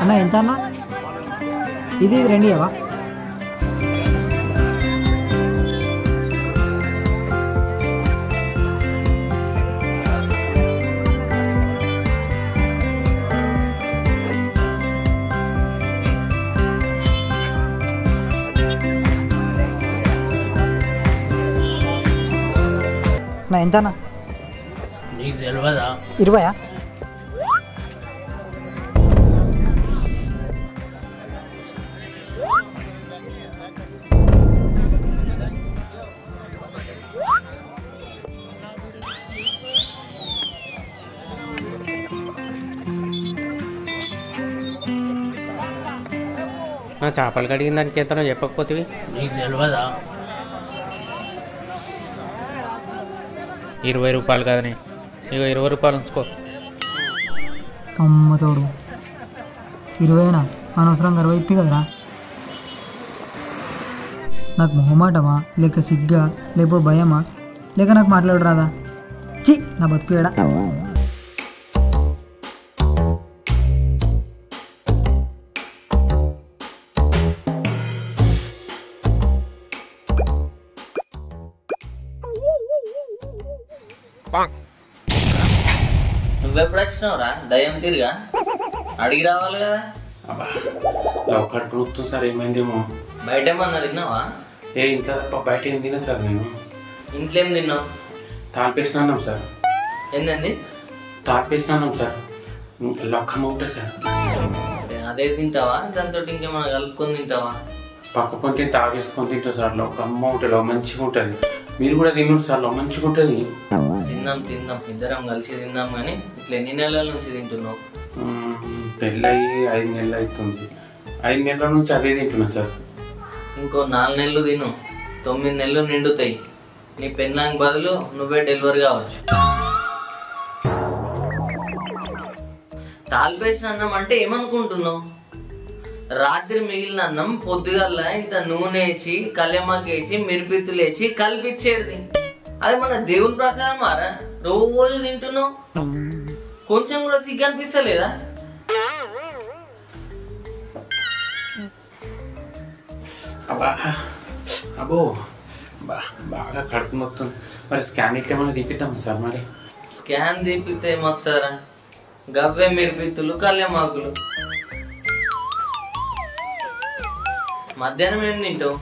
అన్న ఎంత అన్న ఇది రెండు అవా ఎంత అన్న నీకు తెలియదా 20 చేపలు కడిగిన దానికి ఎంతనో చెప్పకపోతే నీకు తెలియదా 20 రూపాయలు కదనే ఇక 20 రూపాయలు ఉంచుకో అమ్మ తోడు 20నా అనవసరంగా 60 ఇత్తి కదరా నాకు మొహమాటమా లేక సిగ్గా లేకపోతే భయమా లేక నాకు మాట్లాడరాదా చి నా బతుకు ఏడా నువ్వెప్పుడు వచ్చినావురా దయ్యం తిరిగా అడిగి రావాలి కదా అబ్బా ఒక్కటి ప్రభుత్వం సార్ ఏమైందేమో బయట ఏమన్నా తిన్నావా ఇంట్లో తప్ప బయట ఏం తిన్నా సార్ నేను ఇంట్లో ఏం తిన్నావు తాల్పేసినాం సార్ ఏంటండి తాల్పేసినాం సార్ లక్కమ్మ ఒకటే సార్ అదే తింటావా దాంతో ఇంకేమన్నా కలుపుకొని తింటావా పక్క పొంటి తాగేసుకొని తింటారు సార్ లక్కమ్మ ఉంటుంది మంచిగా ఉంటుంది మీరు కూడా తిన్నారు సార్ మంచిగా ఉంటుంది తిందాం ఇద్దరం కలిసి తిందాం కానీ ఇట్లా ఎన్ని నెలల నుంచి తింటున్నావు పెళ్ళయి 5 నెలలు అవుతుంది 5 నెలల నుంచి అదే తింటున్నా సార్ ఇంకో 4 నెలలు తిను 9 నెలలు నిండుతాయి నీ పెళ్ళానికి బదులు నువ్వే డెలివరీ కావచ్చు తాల్పేసిన అన్నం అంటే ఏమనుకుంటున్నావు రాత్రి మిగిలిన అన్నం పొద్దుగల్ల ఇంత నూనె వేసి కళ్యమాకేసి మిరిపిత్తులు వేసి కలిపిచ్చేది అది మన దేవుని ప్రసాదం మారా రోజు తింటున్నావు కొంచెం కూడా సిగ్గు అనిపిస్తలేదా అబ్బా అబ్బో బాగా కడుపు నొస్తుంది మరి స్కాన్ ఇట్లా ఏమైనా తీపిద్దాం సార్ మరి స్కాన్ తీపితే ఏమొస్తారా గవ్వే మిరిపిత్తులు కళ్యమాకులు మధ్యాహ్నం ఏం తింటావు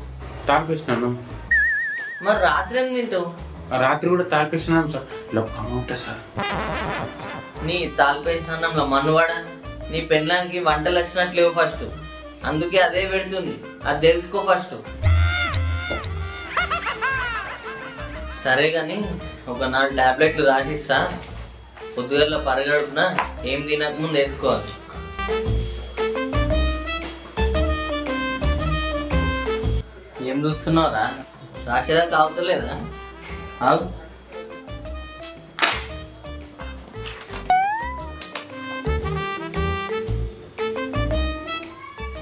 తాల్పేసినాను మరి రాత్రి ఏం తింటావు రాత్రి కూడా తాల్పేసినాం సార్ లొక్కమ్మ ఉంటుంది సార్ నీ తాల్పేసిన అన్నంలో మన్నువాడ నీ పెళ్ళానికి వంటలు వచ్చినట్లేవు ఫస్ట్ అందుకే అదే పెడుతుంది అది తెలుసుకో ఫస్ట్ సరే గాని ఒక 4 టాబ్లెట్లు రాసిస్తా పొద్దుగల పరగడుపున ఏం తినక ముందు వేసుకోవాలి ఏం చూస్తున్నావురా రాసేదాకా అవుతలేదా ఆగు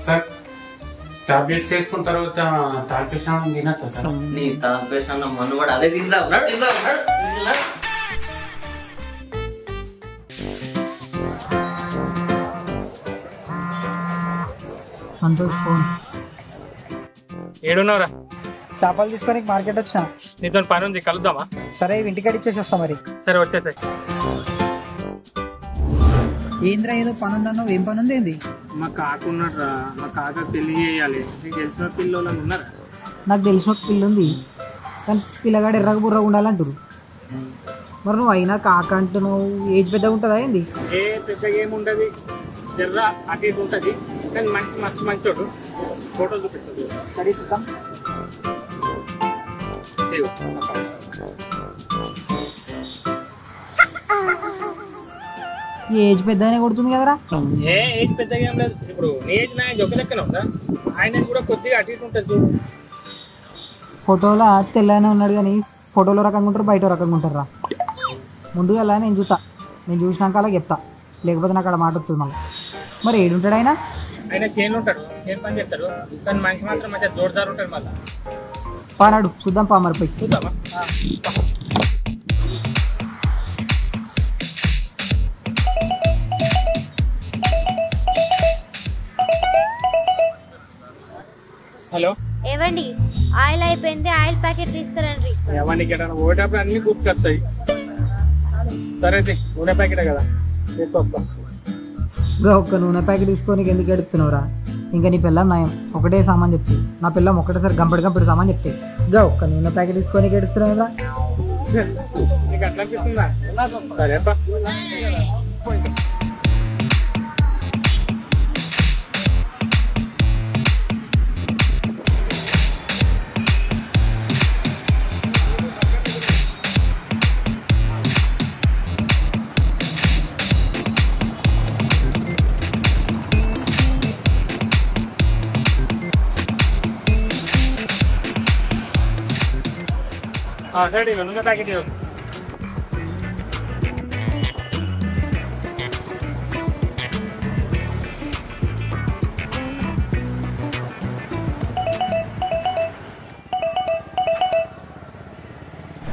సార్ టాబ్లెట్స్ వేసుకున్న తర్వాత తాల్పేసినాం తినచ్చా సార్ నీ తాల్పేసిన మనువాడు అదే తింటా ఉన్నాడు సంతోష్ ఫోన్ ఏడున్నావురా చేపలు తీసుకొని మార్కెట్ వచ్చిన నీతో పని ఉంది కలుద్దామా సరే ఇంటికాడ ఇచ్చేసి వస్తా మరి సరే వచ్చేసాయి ఏంద్రా ఏదో పని ఉందన్నావు ఏం పని ఉంది ఏంది మా కాకు ఉన్నాడురా మా కాక పెళ్లి చేయాలి నీకు తెలిసిన పిల్లలు ఉన్నారా నాకు తెలిసిన ఒక పిల్ల ఉంది కానీ పిల్లగాడు ఎర్రగా బుర్రగా ఉండాలంటారు మరి నువ్వు అయినా కాక అంటున్నావు ఏజ్ పెద్దగా ఉంటుందా ఏంది ఏ పెద్దగా ఏముండదు జర్ర అటు ఇటు ఉంటుంది కానీ మంచి మస్తు మంచోడు ఫోటో చూపిస్తుంది సరే చూద్దాం ఏజ్ పెద్దగానే కొడుతుంది కదరా ఏ ఏజ్ పెద్దగా ఏం లేదు ఇప్పుడు నీ ఏజ్ నా ఏజ్ ఒక లెక్కన ఉందా ఆయన కూడా కొద్దిగా అటు ఇటు ఉంటుంది చూడు ఫోటోలో తెల్లగానే ఉన్నాడు కానీ ఫోటోలో రకంగా ఉంటారు బయట రకంగా ఉంటారా ముందుగా నేను చూసినాక అలా చెప్తా లేకపోతే నాకు అక్కడ మాట వస్తుంది మళ్ళీ మరి ఏడుంటాడు ఆయన ఆయన చేను ఉంటాడు చేను పని చేస్తాడు కానీ మనిషి మాత్రం మంచిగా జోరుదారు ఉంటాడు మళ్ళీ పానాడు చూద్దాం పా మరి పోయి చూద్దామా ఏవండి ఆయిల్ అయిపోయింది, ఆయిల్ ప్యాకెట్ తీసుకురండి. ఎవరికి పోయేటప్పుడు అన్ని గుర్తుకొస్తాయి. సరే నూనె ప్యాకెటే కదా తీసుకొస్తా. గా ఒక్క నూనె ప్యాకెట్ తీసుకొని ఎందుకు ఎడుతున్నావురా? ఇంకా నీ పిల్లం నయం, ఒకటే సామాన్ చెప్తుంది. నా పిల్లం ఒకటేసారి గంపడి సామాన్ చెప్తే గా ఒక్క నూనె ప్యాకెట్ తీసుకొని ఎడుస్తున్నావురా? నీకు అట్లా అనిపిస్తుందా? సరే అప్ప. సరే నూనె ప్యాకెట్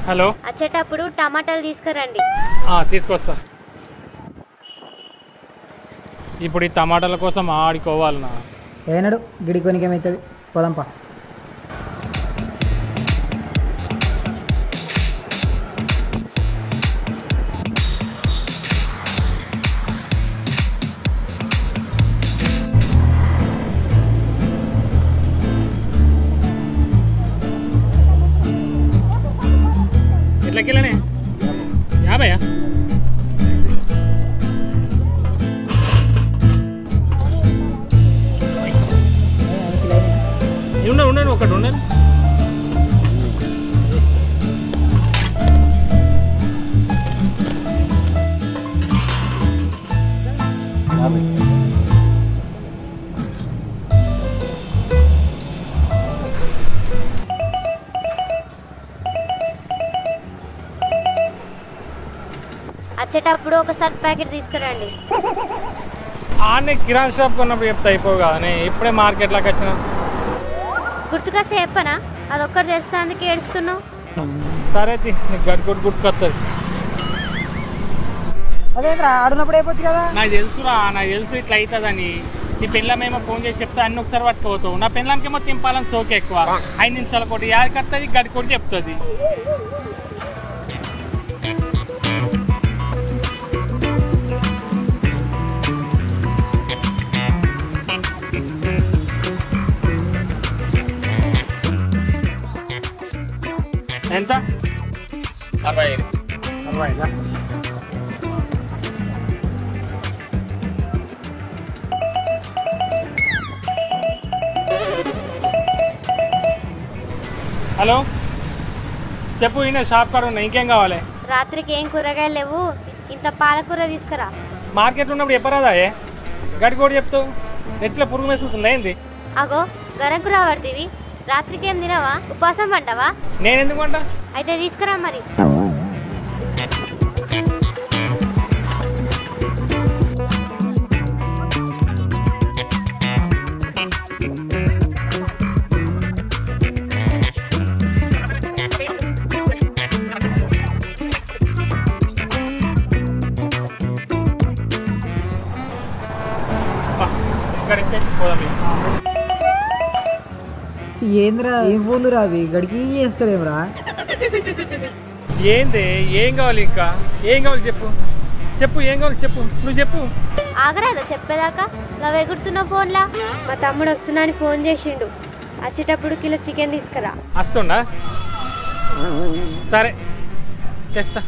హలో, వచ్చేటప్పుడు టమాటాలు తీసుకురండి. తీసుకొస్తా. ఇప్పుడు ఈ టమాటాల కోసం ఆడుకోవాలన్నా? ఏనాడు గిడి కొనికేమవుతుంది, పోదాంపా. ఎట్లా కిలోనే? 50. ఉండండి ఒకటి ఉండండి. వచ్చేటప్పుడు ఒక సర్ఫ్ ప్యాకెట్ తీసుకురండి. ఆనే కిరాణా షాప్ కొన్నప్పుడు చెప్తా అయిపోవు కానీ ఇప్పుడే మార్కెట్లోకి వచ్చిన. గుర్తుకొస్తే చెప్పనా? అదొక్కటి తెస్తా, అందుకే ఏడుస్తున్నావు. సరే నీకు గడ్డు గుర్తుకొస్తుంది. అదేంద్రా ఆడున్నప్పుడు అయిపోవచ్చు కదా. నాకు తెలుసురా, నాకు తెలుసు ఇట్లా అవుతుందని. నీ పెళ్ళమేమో ఫోన్ చేసి చెప్తా అన్ని ఒకసారి పట్టుకోతావు. నా పెళ్ళంకేమో తింపాలని సోకు ఎక్కువ. 5 నిమిషాల కొట్టి యాదకి వస్తుంది, గడ్డి కొట్టి చెప్తుంది. ఎంత? 65. 60. హలో, చెప్పు. ఈయన షాప్ కాడ ఉన్నా, ఇంకేం కావాలి? రాత్రికి ఏం కూరగాయలు లేవు, ఇంత పాలకూర తీసుకురా. మార్కెట్ ఉన్నప్పుడు చెప్పరాదా? గడి కూడా చెప్తావు, నెత్తిలో పురుగు వేసుకుంటుందా ఏంది? అగో గరం కూర పడుతుంది, రాత్రికి ఏం తినవా? ఉపవాసం పంటవా? నేను ఎందుకు అంట? అయితే తీసుకురా మరి. ఏంద్రా ఏం ఫోన్లు రావి గడికి చేస్తారేమరా? ఏంది? ఏం కావాలి? ఇంకా ఏం కావాలి చెప్పు. చెప్పు ఏం కావాలి చెప్పు, నువ్వు చెప్పు. ఆగరాదా చెప్పేదాకా? లవ్ ఎగురుతున్న ఫోన్లా. మా తమ్ముడు వస్తున్నా అని ఫోన్ చేసిండు, వచ్చేటప్పుడు కిలో చికెన్ తీసుకురా. వస్తుండా? సరే తెస్తా.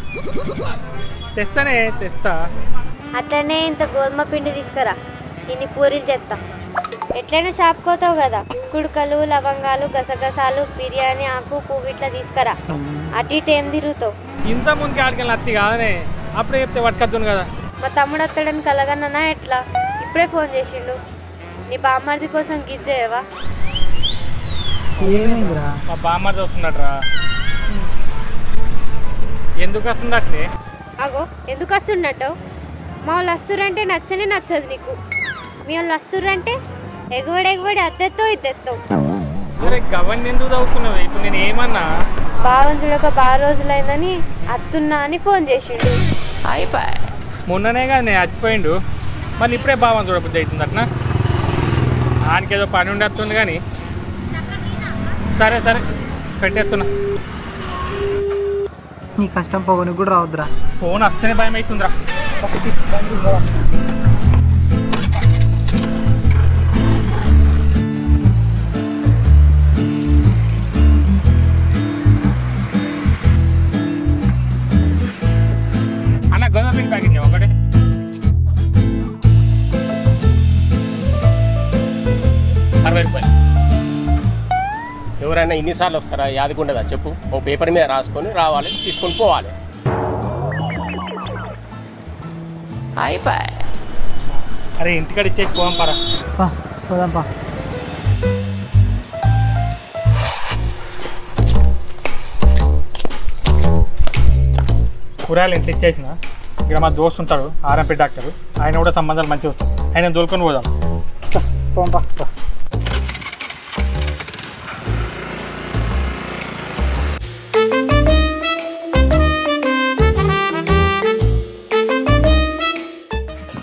అట్లనే ఇంత గోధుమ పిండి తీసుకురా, ఇన్ని పూరీలు చేస్తా. ఎట్లయినా షాప్ కోతావు కదా, కుడుకలు, లవంగాలు, గసగసాలు, బిర్యానీ ఆకు, పువ్వు ఇట్లా తీసుకురా. అటు ఇటు ఏం తిరుగుతావు? ఇంత ముందుకి ఆడికెళ్ళి అత్తి కాదనే, అప్పుడే చెప్తే పట్టుకొద్దును కదా. మా తమ్ముడు వస్తాడని కలగన్నానా ఎట్లా? ఇప్పుడే ఫోన్ చేసిండు. నీ బామ్మర్ది కోసం గిఫ్ట్ చేయవా? ఏమైందిరా? మా బామ్మర్ది వస్తున్నట్రా. ఎందుకు వస్తున్నట్లే? అగో ఎందుకు వస్తున్నట్టు? మా వాళ్ళు వస్తురంటే నచ్చనే నచ్చదు నీకు. మీ వాళ్ళు వస్తురంటే ఎగువడి అద్దెత్తో ఇద్దెత్తావు. అరే గవన్ని ఎందుకు చదువుతున్నావు? ఇప్పుడు నేను ఏమన్నా? బావని చూడక బాగా రోజులైందని అత్తున్నా అని ఫోన్ చేసిండు. మొన్ననే కదా నేను చచ్చిపోయిండు, మళ్ళీ ఇప్పుడే బావని చూడబుద్ధి అవుతుంది అట్నా? ఆయనకి ఏదో పని ఉండి వస్తుంది కానీ సరే సరే పెట్టేస్తున్నా. నీ కష్టం పోగొని కూడా రావద్దురా. ఫోన్ వస్తేనే భయం అవుతుందిరా. అన్న గోధుమ పిండి ప్యాకెట్ ఒకటి. ₹60. ఎవరైనా ఇన్నిసార్లు వస్తారా? యాదకుండదా చెప్పు? ఓ పేపర్ మీద రాసుకొని రావాలి, తీసుకొని పోవాలి. అయిపోయి. అరే ఇంటికాడ ఇచ్చేసి పోదాం పరా. పోదాంపా. కూరగాయలు ఇంట్లో ఇచ్చేసిన. ఇక్కడ మా దోస్తు ఉంటాడు ఆర్ఎంపీ డాక్టర్, ఆయన కూడా సంబంధాలు మంచిగా వస్తాయి. ఆయన దొరుకుని పోదాం. పోంపా.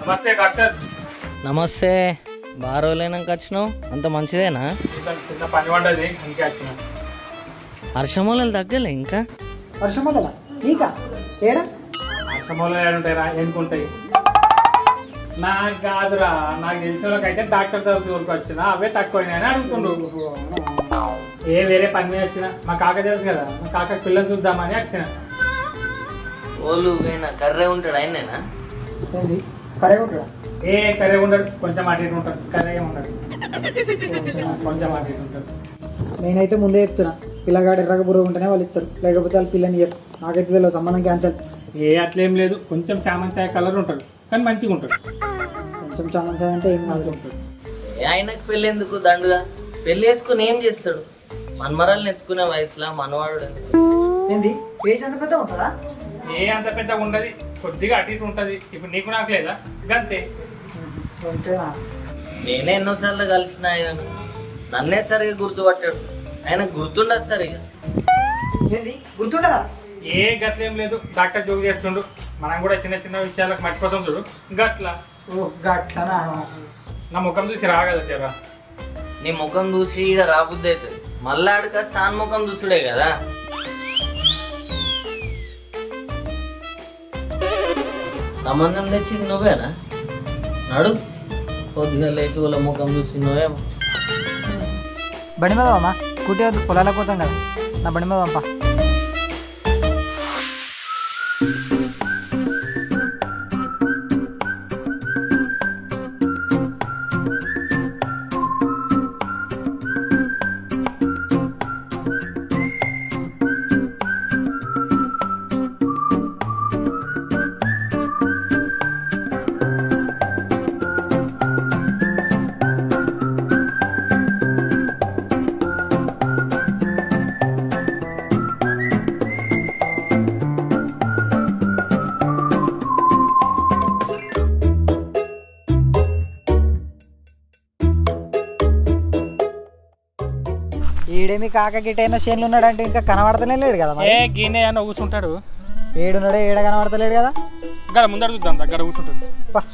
నమస్తే డాక్టర్. నమస్తే. బాగా రోజులైనాక వచ్చినావు, అంత మంచిదేనా? చిన్న పని పడ్డది అందుకే వచ్చిన. హర్షమూలలు తగ్గలే ఇంకా? వర్షమల్ల నీకా ఏడా? హర్షమూలలు ఏడుంటాయిరా, ఎందుకుంటాయి? నాకు కాదురా, నాకు తెలిసిన వాళ్ళకి అయితే డాక్టర్ దగ్గరకు వచ్చిన అవే తక్కువైనాయని అడుగుతుండ్రు. వేరే పని మీద వచ్చిన. మా కాక తెలుసు కదా, మా కాక పిల్లలు చూద్దామని వచ్చిన. ఓళ్ళు కర్రే ఉంటాడు ఆయనేనా? ఏంది కరే ఉంటాడా? కర్రే ఉండడు, కొంచెం అటు ఇటు ఉంటాడు. కర్రే ఉండడు, కొంచెం అటు ఇటు ఉంటాడు. నేనైతే ముందే చెప్తున్నా, పిల్లగాడు ఎర్రగ బుర్ర ఉంటేనే వాళ్ళు ఇస్తారు, లేకపోతే వాళ్ళు పిల్లని చెప్పు. నాకైతే తెలియదు, సంబంధం క్యాన్సల్. అట్లేం లేదు, కొంచెం చామంచాయ కలర్ ఉంటాడు కానీ మంచిగా ఉంటాడు. కొంచెం చామంచాయ అంటే ఏం కాదు ఉంటాడు. ఆయనకు పెళ్ళి ఎందుకు దండుగా? పెళ్లి వేసుకుని ఏం చేస్తాడు? మన్మరాలను ఎత్తుకునే వయసులో మనవాడు ఏంది పేజ్ అంత పెద్ద ఉంటుందా? అంత పెద్దగా ఉండదు, కొద్దిగా అటు ఇటు ఉంటుంది. ఇప్పుడు నీకు నాకు లేదా గంతే. అంతేనా? నేనే ఎన్నోసార్లు కలిసిన ఆయన, నన్నే సరిగా గుర్తుపట్టాడు. ఆయన గుర్తుండదు సరిగా. ఏంది గుర్తుండదా? గట్లేం లేదు, డాక్టర్ జోక్ చేస్తుండు. మనం కూడా చిన్న చిన్న విషయాలకు మర్చిపోతాం చూడు, గట్లా. ఓ గట్లనా? నా ముఖం చూసి రాగదా చెరా? నీ ముఖం చూసి ఈడ రాబుద్ది అవుతుంది. మళ్ళా ఆడక సాన్ ముఖం చూసుడే కదా. సంబంధం తెచ్చింది నువ్వేనా? నడు, కొద్దిగా లేచి వాళ్ళ ముఖం చూసి నువ్వేమో. బండి మీద అమ్మా, కుట్టి వద్దు, పొలాలకు పోతాం కదా. నా బండి మీద పంపా. ఈడేమి కాక గిట్టైనా చేనులు ఉన్నాడంటే ఇంకా కనబడతలే లేడు కదా. గీనే అన్న కూర్చుంటాడు. ఏడున్నాడే, ఏడ కనబడతలేడు కదా. ఇక్కడ ముందర చూద్దాం, దగ్గర కూర్చుంటాడు.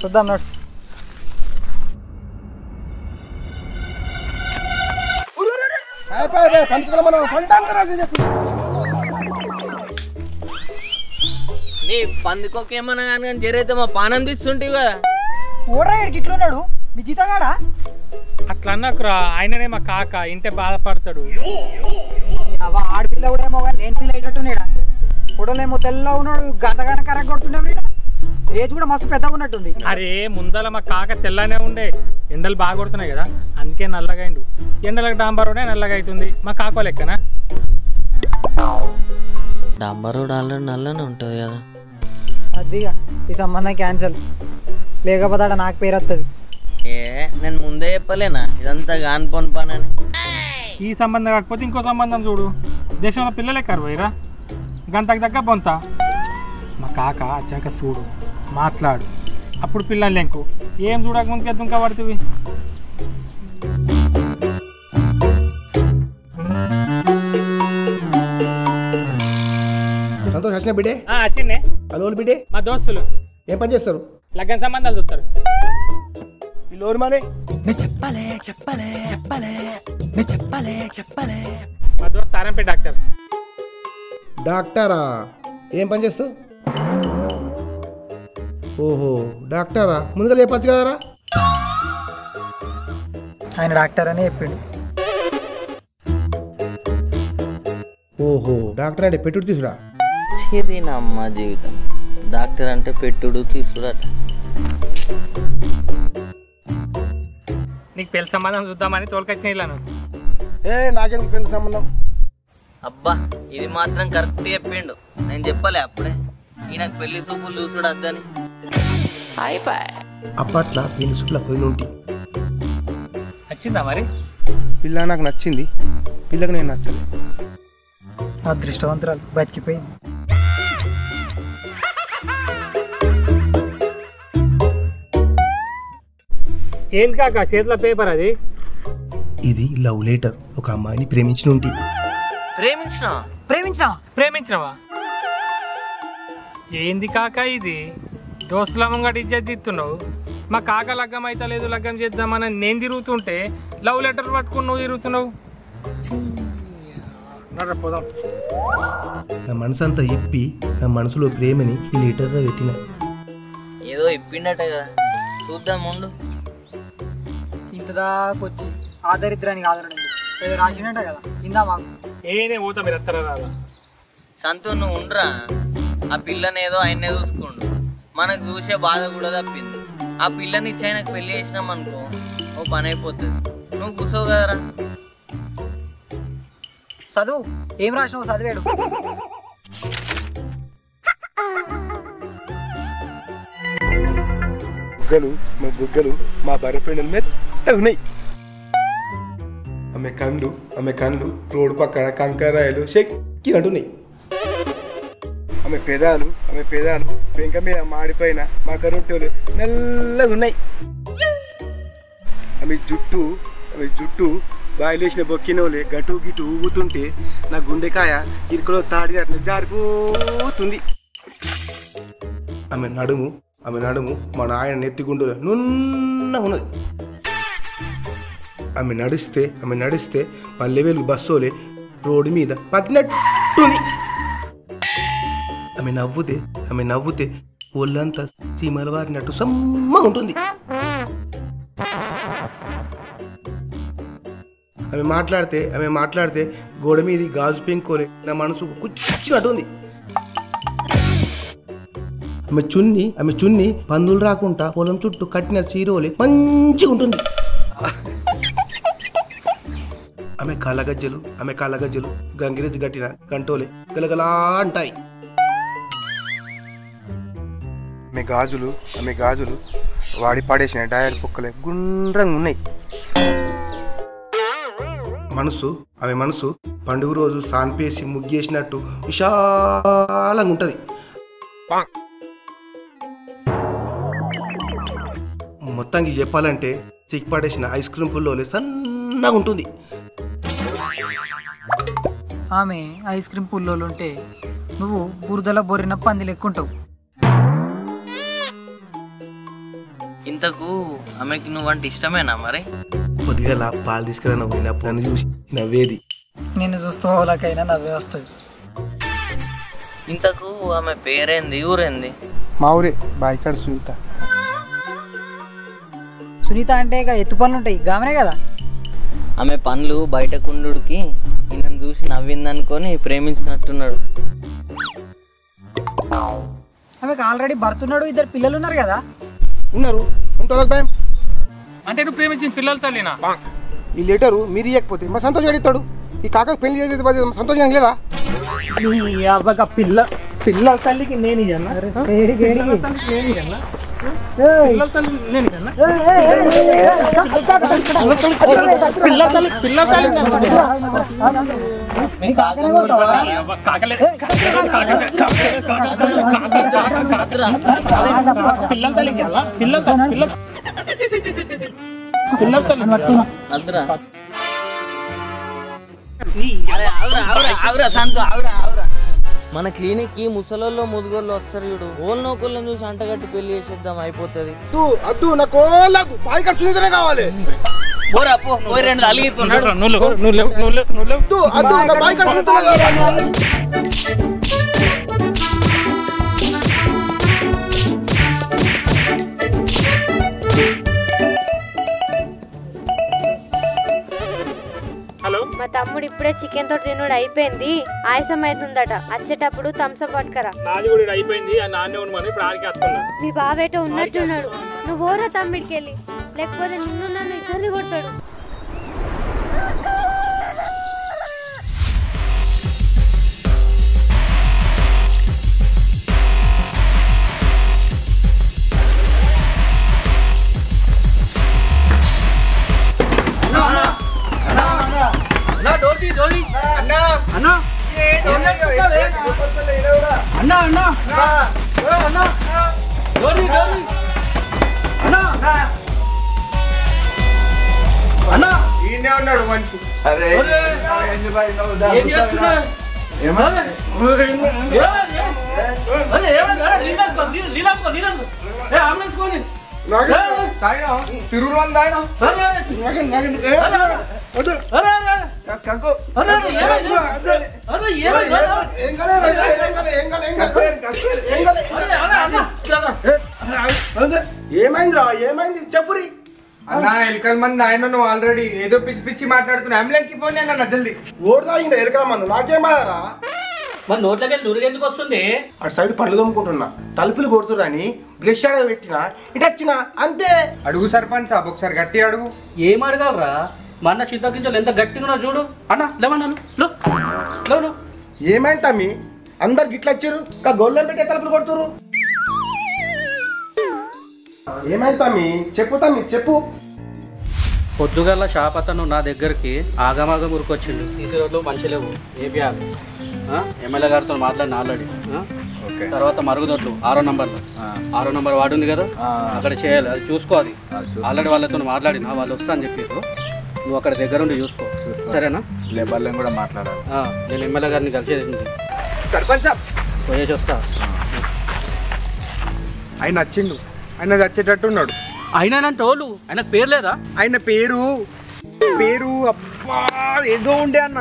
చూద్దాం నోడు. నీ పందికొకేమన్నా కానీ జరైతే మా పానం తీస్తుంటివి కదా. ఓడరా ఇక్కడికి ఇట్లున్నాడు మీ జీతగాడా? అట్లా అన్నకురా, ఆయననే మా కాక, ఇంటే బాధపడతాడు. ఆడపిల్ల కూడా ఏమో కానీ నేను పిల్ల అయ్యేటట్టున్నాడా? ఫోటోలేమో తెల్లగా ఉన్నాడు, గంటగాన కరెక్ట్ కొడుతున్నాడు. ఏజ్ కూడా మస్తు పెద్దగా ఉన్నట్టుంది. అరే ముందల మా కాక తెల్లనే ఉండే, ఎండలు బాగా కొడుతున్నాయి కదా అందుకే నల్లగా అయిండు. ఎండలకు డాంబరోడే నల్లగా అవుతుంది. మా కాకో లెక్కనా? డాంబరోడ్ ఆల్రెడీ నల్లనే ఉంటుంది కదా. అదిగా ఈ సంబంధం క్యాన్సల్, లేకపోతే ఆడ నాకు పేరు వస్తుంది. నేను ముందే చెప్పలేనా ఇదంతా కానిపోని పని అని? ఈ సంబంధం కాకపోతే ఇంకో సంబంధం చూడు. దేశంలో పిల్లలే కరువైరా, గంటకు దగ్గర బొంత. మా కాక వచ్చాక చూడు, మాట్లాడు, అప్పుడు పిల్లలు లెంకు. ఏం చూడక ముందుకే దుంక పడుతుంది. సంతోష్ వచ్చిన బిడ్డే? వచ్చిందే. హలో బిడ్డే, మా దోస్తులు ఏం పని చేస్తారు? లగ్గన సంబంధాలు చూస్తారు. వీళ్ళు మానే మా దోస్త్ సారంపేట డాక్టర్. డాక్టరా? ఏం పని చేస్తావు? ఓహో డాక్టరా, ముందుగా చెప్పచ్చు కదరా. ఆయన డాక్టర్ అని చెప్పిండు. ఓహో డాక్టర్ అంటే పెట్టుడు తీసుడా? చేదిన అమ్మ జీవితం. డాక్టర్ అంటే పెట్టుడు తీసుకురాట. నీకు పెళ్లి సంబంధం చూద్దామని తోలుకొచ్చిన ఇలాను. నాకెందుకు పెళ్లి సంబంధం? అబ్బా ఇది మాత్రం కరెక్ట్ చెప్పిండు. నేను చెప్పలే అప్పుడే ఈయనకు పెళ్లి చూపులు చూసుడు అద్దని. అప్పట్లో పెళ్లి చూపుల పోయిన ఉంటి. వచ్చిందా మరి? పిల్ల నాకు నచ్చింది, పిల్లకు నేను నచ్చలే. అదృష్టవంతురాలు బతికిపోయింది. ఏంది కాక చేతిలో పేపర్ అది? ఇది లవ్ లెటర్. ఒక అమ్మాయిని ప్రేమించిన ఉంటి. ప్రేమించినవా? ఏంది కాక ఇది? దోస్తుల ముంగట ఇజ్జత్ తీస్తున్నావు. మా కాక లగ్గం అయితే లేదు, లగ్గం చేద్దామని నేను తిరుగుతుంటే లవ్ లెటర్ పట్టుకుని నువ్వు తిరుగుతున్నావు. పోదాం. నా మనసు అంతా ఇప్పి నా మనసులో ప్రేమని ఈ లెటర్లో పెట్టిన. ఏదో ఇప్పిండట కదా, చూద్దాం ముందు. ఇంత దాకొచ్చి ఆదరిద్రానికి ఆదరణ ఏదో రాసినట్ట కదా, ఇందా మాకు. ఏనే పోతా మీరు ఎత్తరా రాదా? సంతూ నువ్వు ఉండరా. ఆ పిల్లనేదో ఆయన్నే చూసుకోండు. మనకు చూసే బాధ కూడా తప్పింది. ఆ పిల్లని ఇచ్చి ఆయనకు పెళ్లి చేసినాం అనుకో, ఓ పని అయిపోతుంది. నువ్వు కూర్చోవు కదరా. చదువు ఏం రాసినావు? చదివాడు. బుగ్గలు మా బర్రెపెండలు మెత్తగా ఉన్నాయి. ఆమె కళ్ళు రోడ్డు పక్కన కంకరాయలు చెక్కినట్టున్నాయి. ఆమె పెదాలు పెంక మీద మాడిపోయిన మా కరొట్టెలు నల్లగా ఉన్నాయి. ఆమె జుట్టు బాయిలేసిన బొక్కినోలే గటు గిటు ఊగుతుంటే నా గుండెకాయ ఇరుకులో తాడి అట్లా జారిపోతుంది. ఆమె నడుము మా నాయన నెత్తిగుండులో నున్న ఉన్నది. ఆమె నడిస్తే పల్లెవేలు బస్సోలే రోడ్డు మీద పగినట్టుంది. ఆమె నవ్వుతే ఒళ్ళంతా సీమల వారినట్టు సమ్మ ఉంటుంది. ఆమె మాట్లాడితే గోడ మీది గాజు పెంకోలే నా మనసు కూర్చున్నట్టుంది. ఆమె చున్ని పందులు రాకుండా పొలం చుట్టూ కట్టిన చీరోలే మంచిగా ఉంటుంది. ఆమె కాళ్ళగజ్జలు గంగిరెద్దు కట్టిన గంటోలే గలగలా అంటాయి. ఆమె గాజులు వాడి పడేసిన డయర్ పొక్కలే గుండ్రంగా ఉన్నాయి. ఆమె మనసు పండుగ రోజు సాన్పేసి ముగ్గేసినట్టు విశాలంగా ఉంటుంది. మొత్తానికి చెప్పాలంటే చిక్ పడేసిన ఐస్ క్రీమ్ పుల్లోలే సన్నగా ఉంటుంది. ఆమె ఐస్ క్రీమ్ పుల్లోలు ఉంటే నువ్వు బురదలో బొర్రిన పంది లెక్కుంటావు. ఇంతకు ఆమెకి నువ్వంటే ఇష్టమేనా మరి? కొద్దిగా పాలు తీసుకురా పోయినప్పుడు నన్ను చూసి నవ్వేది. నిన్ను చూస్తూ వాళ్ళకైనా నవ్వే వస్తుంది. ఇంతకు ఆమె పేరేంది, ఊరేంది? మా ఊరే బాయికాడ సునీత అంటే ఇక ఎత్తు పనులు ఉంటాయి గామనే కదా. ఆమె పనులు బయట కుండుడికి ఈయనను చూసి నవ్విందనుకొని ప్రేమించినట్టున్నాడు. ఆమెకు ఆల్రెడీ భర్త ఉన్నాడు, 2 పిల్లలు ఉన్నారు కదా. ఉన్నారు భయం అంటే నువ్వు ప్రేమించిన పిల్లల తల్లినా? ఈ లెటరు మీరు ఇవ్వకపోతే మా సంతోషం అడుగుతాడు. ఈ కాక పెళ్లి చేసేది సంతోషం లేదా? పిల్లల తల్లికి నేను ఇయ్యన్నా? మన క్లినిక్ కి ముసలోళ్ళు ముదుగోళ్ళు వస్తారు చూడు, ఓళ్ళు నోకోళ్ళని చూసి అంటగట్టి పెళ్లి చేసేద్దాం, అయిపోతుంది. అద్దు నా కోళ్ళకు బాయి ఖర్చు కావాలి. పోరా పో, పోయి 2 అలిగిపోయినాడు. హలో, మా తమ్ముడు ఇప్పుడే చికెన్ తోటి తినుడు అయిపోయింది, ఆయాసం అవుతుందట, వచ్చేటప్పుడు థమ్స్అప్ పట్టుకరా. నాది కూడా అయిపోయింది, నాన్నే ఉండమని ఇప్పుడు ఆడికి వస్తున్నా. మీ బావేటో ఉన్నట్టున్నాడు, నువ్వు ఓరా తమ్మిడికి వెళ్ళి, లేకపోతే నిన్ను నన్ను ఇద్దరిని కొడతాడు. ఉన్నాడు మనిషి. అదే తిరుగు ఏమైందిరా? ఏమైంది చెప్పురి. అన్నా ఎలకల మంది ఆయన, నువ్వు ఆల్రెడీ ఏదో పిచ్చి పిచ్చి మాట్లాడుతున్నా. అంబులెన్స్ కి ఫోన్ అన్న జల్దీ. ఓటు తాగిందా ఎలకల మంది? నాకేమారా? మరి నోట్లోకి నురుగు ఎందుకు వస్తుంది? అటు సైడ్ పళ్ళు తమ్ముకుంటున్నా, తలుపులు కొడుతురని బ్రష్ ఆడ పెట్టినా, ఇటు వచ్చినా అంతే. అడుగు సర్పంచ్ సాబ్, ఒకసారి గట్టి అడుగు. ఏం అడగలరా? మన చింతకించాలి ఎంత గట్టిగా చూడు అన్న. లేవన్నాను. ఏమైంది తమ్మి? అందరు గిట్లా వచ్చారు, గొల్లెం పెట్టే తలుపులు కొడుతురు. ఏమైంది తమ్మి? చెప్పు తమ్మి చెప్పు. పొద్దుగల షాప్ అతను నా దగ్గరికి ఆగమాగం ఉరికొచ్చిండు. సీసీ రోడ్లు మంచి లేవు, ఏపీఆర్ ఎమ్మెల్యే గారితో మాట్లాడిన ఆల్రెడీ. తర్వాత మరుగుదొడ్లు 6వ నంబర్ వాడు ఉంది కదా, అక్కడ చేయాలి, అది చూసుకో. అది ఆల్రెడీ వాళ్ళతో మాట్లాడినా, వాళ్ళు వస్తా అని చెప్పారు. నువ్వు అక్కడ దగ్గరుండి చూసుకో, సరేనా? లేబర్లను కూడా మాట్లాడాలి. నేను ఎమ్మెల్యే గారిని కలిసేది సర్పంచ్ సాబ్ పోయేసి వస్తా. ఆయన వచ్చిండు, ఆయన వచ్చేటట్టు ఉన్నాడు. అయినానంటే వాళ్ళు ఆయనకు పేరు లేదా? ఆయన పేరు అబ్బా ఏదో ఉండే అన్న,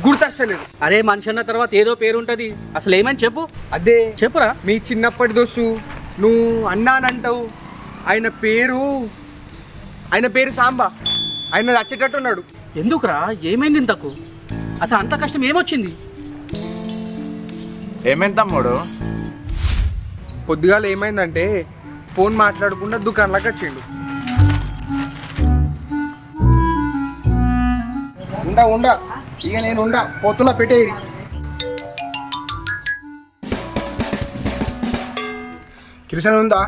గుర్తొస్తలేదు. అరే మనిషి అన్న తర్వాత ఏదో పేరు ఉంటది, అసలు ఏమని చెప్పు. అదే చెప్పురా. మీ చిన్నప్పటి దోస్తు నువ్వు అన్నానంటావు. ఆయన పేరు సాంబా. ఆయన వచ్చేటట్టు ఉన్నాడు. ఎందుకురా? ఏమైంది ఇంతకు? అసలు అంత కష్టం ఏమొచ్చింది? ఏమైంది తమ్ముడు? పొద్దుగాల ఏమైందంటే ఫోన్ మాట్లాడకుండా దుకాణంలోకి వచ్చిండు. ఉండా ఇక నేను పోతున్నా, పెట్టేరి. కిరోసిన్ ఉందా?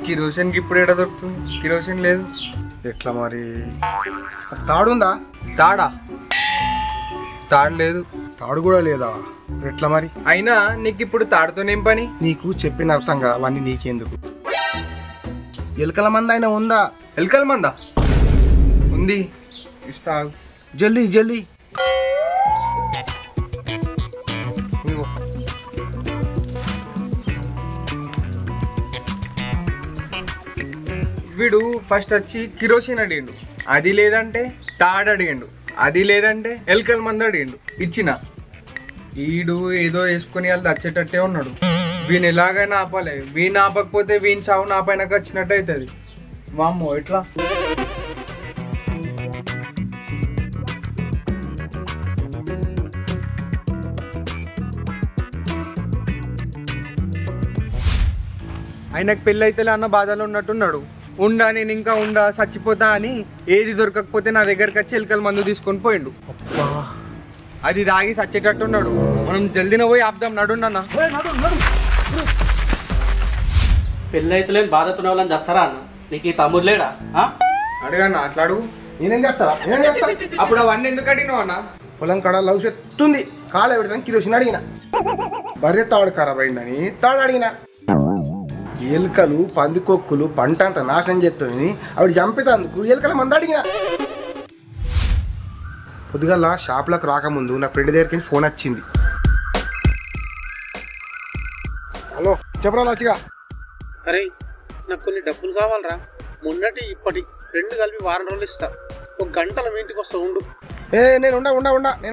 కిరోసిన్కి ఇప్పుడు ఎక్కడ దొరుకుతుంది? కిరోసిన్ లేదు. ఎట్లా మరి? తాడుందా? తాడు లేదు. తాడు కూడా లేదా? ఎట్లా మరి? అయినా నీకు ఇప్పుడు తాడుతోనేం పని? నీకు చెప్పిన అర్థం కదా, అవన్నీ నీకెందుకు? ఎలకల మంది అయినా ఉందా? ఎలకల మందా? ఉంది, ఇస్తా. జల్దీ ఇగో. వీడు ఫస్ట్ వచ్చి కిరోసిన్ అడిగిండు, అది లేదంటే తాడు అడిగిండు, అది లేదంటే ఎలకల మంది అడిగిండు, ఇచ్చిన. వీడు ఏదో వేసుకుని వాళ్ళు వచ్చేటట్టే ఉన్నాడు. వీని ఎలాగైనా ఆపాలి, వీని ఆపకపోతే వీని చావు నా పైనకి వచ్చినట్టు అవుతుంది. వామ్మో ఎట్లా? ఆయనకు పెళ్ళి అయితేలే అన్న బాధలో ఉన్నట్టున్నాడు. నేను ఇంకా చచ్చిపోతా అని ఏది దొరకకపోతే నా దగ్గరకు వచ్చి ఎలకల మందు తీసుకొని పోయిండు. అది తాగి చచ్చేటట్టున్నాడు. మనం జల్దీన పోయి ఆపుదాం. నడున్నా. పెళ్ళి అయితే లేని బాధతున్న వాళ్ళని చేస్తారా అన్న? నీకు ఈ తమ్ముడు లేడా? అడగన్నా, అట్లా అడుగు. నేనేం చెప్తా? అప్పుడు అవన్నీ ఎందుకు అడిగినావు అన్న? పొలం కాడ లవ్ చెప్తుంది, కాలు పెడతాను కిరోసిన్ అడిగిన. బర్రె తాడు ఖరాబ్ అయిందని తాడు అడిగిన. ఎలుకలు పందికొక్కులు పంట అంతా నాశనం చేస్తుంది, ఆవిడ చంపినందుకు ఎలుకల మంది అడిగిన. పొద్దుగల షాప్లకు రాకముందు నా ఫ్రెండ్ దగ్గరికి ఫోన్ వచ్చింది. హలో చెప్పరా లచ్చిగా. అరే నాకు కొన్ని డబ్బులు కావాలరా, మొన్నటి ఇప్పటి 2 కలిపి వారం రోజులు ఇస్తా. 1 గంటల మీ ఇంటికి వస్తా ఉండు. నేను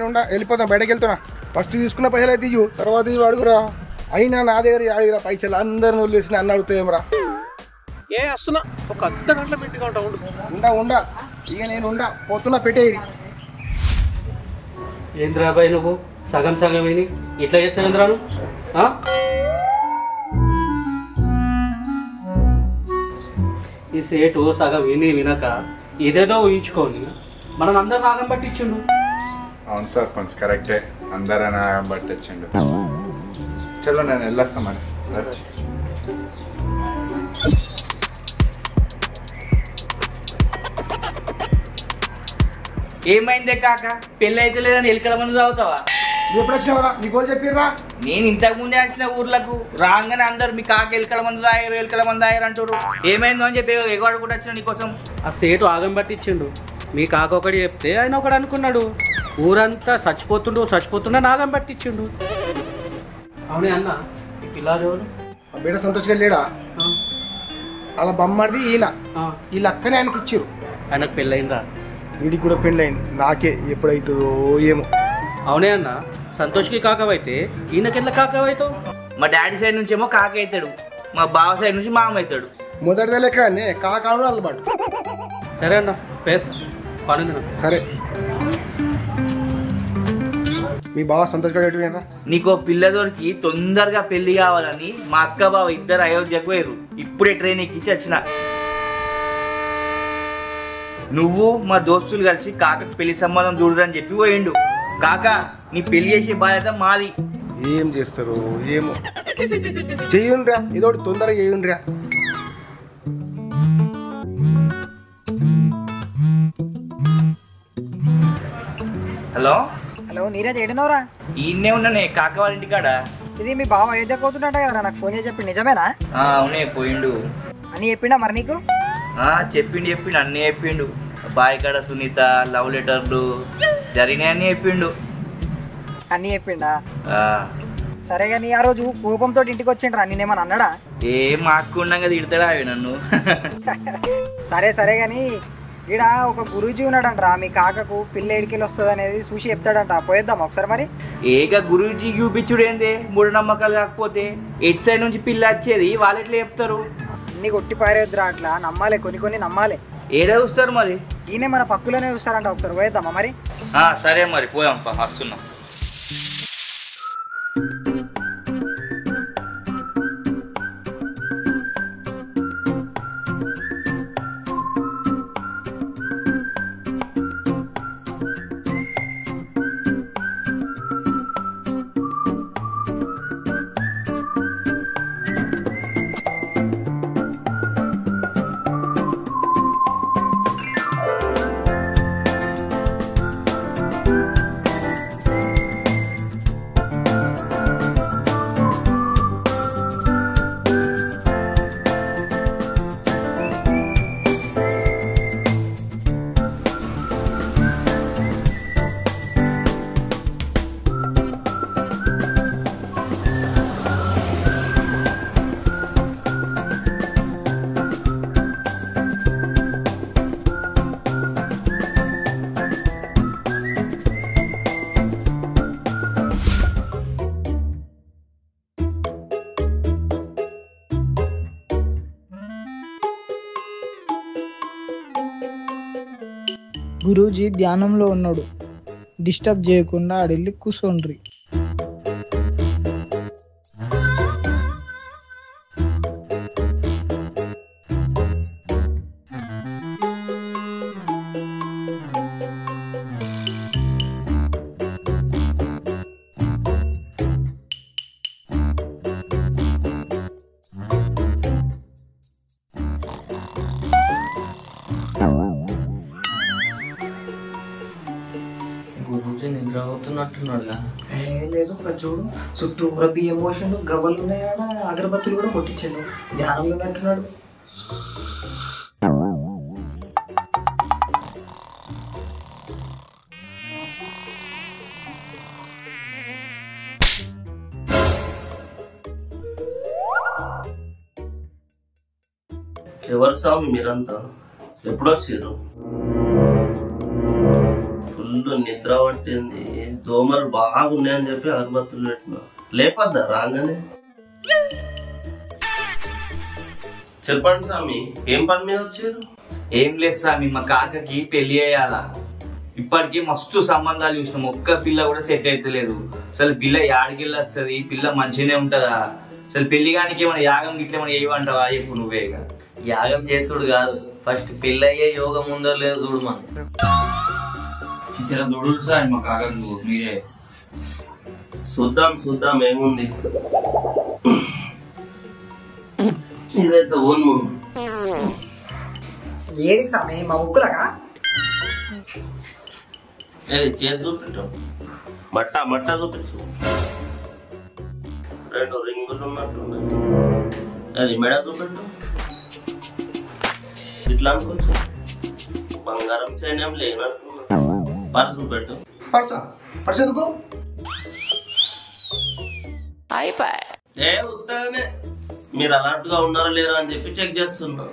ఉండా వెళ్ళిపోతాను, బయటకు వెళ్తున్నా. ఫస్ట్ తీసుకున్న పైసలు అయితే ఇవ్వు, తర్వాత ఇవి అడుగురా. అయినా నా దగ్గర అడిగిరా పైసలు, అందరిని వదిలేసి నన్ను అడుగుతాయేమరా. వస్తున్నా, 1 అర్ధ గంటల మీ ఇంటికి ఉంటా ఉండా ఇక నేను పోతున్నా, పెట్టేయి. ఏంద్రాబాయ్ నువ్వు సగం సగం విని ఇట్లా చేస్తాను ఈ సేటు సగం వినక ఇదేదో ఊహించుకొని మనం అందరు నాగం పట్టించుండు. అవును సార్, కొంచెం కరెక్టే, అందరూ నాగం పట్టించండు. చలో నేను వెళ్ళొస్తా మరి. ఏమైందే కాక, పెళ్ళి అయితే లేదని ఎలుకల మందు తాగుతావా? నువ్వు ఎప్పుడు వచ్చినావరా? నీ గోల్ చెప్పిర్రా? నేను ఇంతకు ముందే వచ్చిన ఊర్లకు రాగానే అందరు మీ కాక ఎలుకల మందు తాగారు అంటారు. ఏమైందో అని చెప్పి ఎగవాడు కూడా వచ్చిన నీకోసం. ఆ సేటు ఆగం పట్టించిండు. మీ కాక ఒకటి చెప్తే ఆయన ఒకడు అనుకున్నాడు. ఊరంతా చచ్చిపోతుండే నాగం పట్టించిండు. అవునే అన్న, ఈ పిల్లాడు బిడ్డ సంతోష్ గారు లేడా? అలా బొమ్మది ఈయన, ఈ లక్కనే ఆయనకి ఇచ్చిర్రు. ఆయనకు పెళ్ళయిందా? వీడికి కూడా పెళ్ళయింది, నాకే ఎప్పుడైతుందో ఏమో. అవునే అన్న, సంతోష్కి కాకవైతే ఈయనకెళ్ళ కాకవైతావు? మా డాడీ సైడ్ నుంచి ఏమో కాక అవుతాడు, మా బావ సైడ్ నుంచి మామ అవుతాడు. మొదటిదే లెక్కనే కాకాడు అలవాటు. సరే అన్న, పేస్తా పని. సరే, మీ బావ సంతోష్ గారు ఎటు పోయినరా? నీకో పిల్ల దొరికి తొందరగా పెళ్లి కావాలని మా అక్క బావ ఇద్దరు అయోధ్యకు పోయారు. ఇప్పుడే ట్రైన్ ఎక్కించి వచ్చిన. నువ్వు మా దోస్తులు కలిసి కాకకు పెళ్లి సంబంధం చూడరని చెప్పి పోయిండు. కాక నీ పెళ్లి చేసే బాధ్యత మాది. ఏం చేస్తారు ఏమో, చెయ్యండిరా, ఏదో తొందరగా చేయండిరా. హలో నీరజ్ ఏడునవరా? ఈయన్నే ఉన్నానే, కాక వాళ్ళ ఇంటికాడ. ఇది మీ బావ అయోధ్యకు అవుతున్నట్ట కదరా, నాకు ఫోన్ చేసి చెప్పి నిజమేనా? అవునే, పోయిండు అని చెప్పిండా మరి నీకు? చెప్పిండు అన్నీ చెప్పిండు. బాయ్ కాడ సునీత, లవ్ లెటర్లు జరిగినాయని చెప్పిండు. అన్నీ చెప్పిండా? సరే కానీ ఆ రోజు కోపంతో ఇంటికి వచ్చిండ్రా, నేనేమన్నా అన్నాడా? మా అక్క ఉండగా తిడతాడా అవి నన్ను? సరే కానీ ఈడ ఒక గురూజీ ఉన్నాడంటరా, మీ కాకకు పిల్ల ఎడికెళ్ళి వస్తుంది అనేది చూసి చెప్తాడంట. పోయేద్దాం ఒకసారి మరి. గురూజీ చూపించుడు ఏంది? మూఢనమ్మకాలు కాకపోతే ఎట్ సైడ్ నుంచి పిల్ల వచ్చేది వాళ్ళు ఎట్లా చెప్తారు? అన్ని కొట్టి పారేద్దురా, అట్లా నమ్మాలి, కొన్ని నమ్మాలి. ఏదో చూస్తారు మరి, ఈయనే మన పక్కులోనే చూస్తారంట. ఒకసారి పోయేద్దామా మరి? సరే మరి పోయాం, వస్తున్నాం. గురూజీ ధ్యానంలో ఉన్నాడు, డిస్టర్బ్ చేయకుండా ఆడెళ్ళి కూర్చోండ్రి. ఏం లేదు, చూడు చుట్టూ ఉరపి ఎమోషన్ గవ్వలు ఉన్నాయాడ, అగరబత్తులు కూడా కొట్టించాడు, ధ్యానంలో ఉన్నట్టున్నాడు. ఎవరు స్వామి మీరంతా? ఎప్పుడు వచ్చారు? ఫుల్ నిద్ర పట్టింది, దోమలు బాగున్నాయని చెప్పి అగరబత్తులు పెట్టినా. లేపద్దా రాగానే? చెప్పండి స్వామి, ఏం పని మీద వచ్చారు? ఏం లేదు స్వామి, మా కాకకి పెళ్లి చేయాలా. ఇప్పటికీ మస్తు సంబంధాలు చూసినాం, ఒక్క పిల్ల కూడా సెట్ అవుతలేదు. అసలు పిల్ల యాడికెళ్ళి వస్తుంది? పిల్ల మంచిగానే ఉంటుందా? అసలు పెళ్లి కానికి ఏమైనా యాగం గిట్ల ఏమైనా ఏమంటావా? ఎప్పుడు నువ్వే ఇక యాగం చేసుడు కాదు, ఫస్ట్ పెళ్ళయ్యే యోగం ఉందో లేదో చూడు మనం. ఇలా చూడు సార్ మా కాకకు మీరే. చూద్దాం చూద్దాం, ఏముంది. ఇదైతే ఓన్ము ఏడికి సమయం మా ముక్కులగా చేతి చూపించు, మట్ట చూపించు. 2 రింగులు ఉన్నట్టున్నాయి. అది మెడ చూపించు. ఇట్లా అనుకోవచ్చు, బంగారం చైన్ ఏం లేనట్టున్నా. పర్సు చూపెట్టు. పర్సు ఎందుకు? ఏ ఉత్తగానే మీరు అలర్ట్ గా ఉన్నారో లేరో అని చెప్పి చెక్ చేస్తున్నా.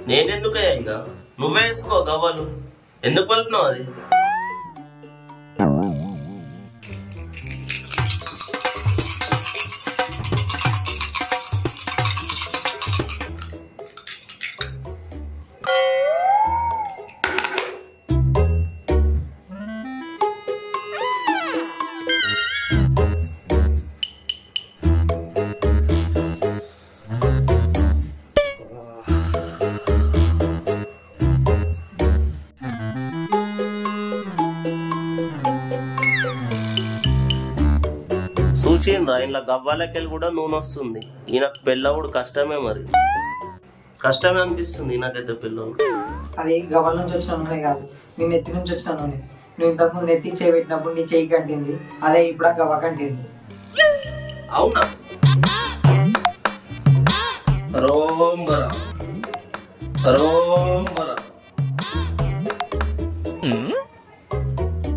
నేనెందుకయ్యా ఇక? నువ్వే వేసుకో గవ్వలు. ఎందుకు పలుకున్నావు అది? చూసిండ్రా, ఇలా గవ్వాలకెళ్ళి కూడా నూనె వస్తుంది. ఈయనకు పెళ్ళవుడు కష్టమే, మరి కష్టమే అనిపిస్తుంది ఈయనకైతే పెళ్ళవుడు. అది గవ్వల నుంచి వచ్చిన నూనె కాదు, నీ నెత్తి నుంచి వచ్చిన నూనె. నువ్వు ఇంతకుముందు నెత్తికి చేయి పెట్టినప్పుడు నీ చెయ్యి కంటింది, అదే ఇప్పుడు గవ్వ కంటింది. అవునా? రోంబర రోంబర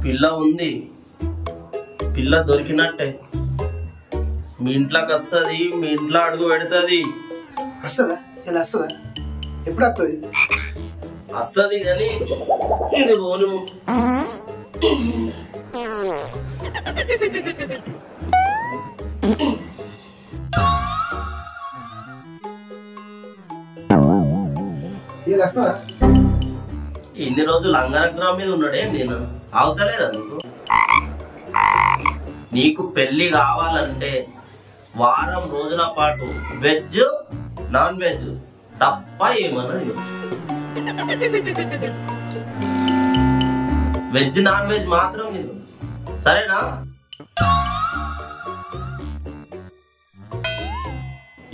పిల్ల ఉంది, పిల్ల దొరికినట్టే. మీ ఇంట్లోకి వస్తుంది, మీ ఇంట్లో అడుగు పెడుతుంది. వస్తుందా? ఇలా వస్తుందా? ఎప్పుడు వస్తుంది? వస్తుంది కానీ ఇది పోను. ఇన్ని రోజులు అంగరగ్రహం మీద ఉన్నాడే నేను, అవుతలేదా నీకు? నీకు పెళ్లి కావాలంటే వారం రోజుల పాటు వెజ్ నాన్ వెజ్ తప్ప ఏమన్నా వెజ్ నాన్ వెజ్ మాత్రం తిను, సరేనా?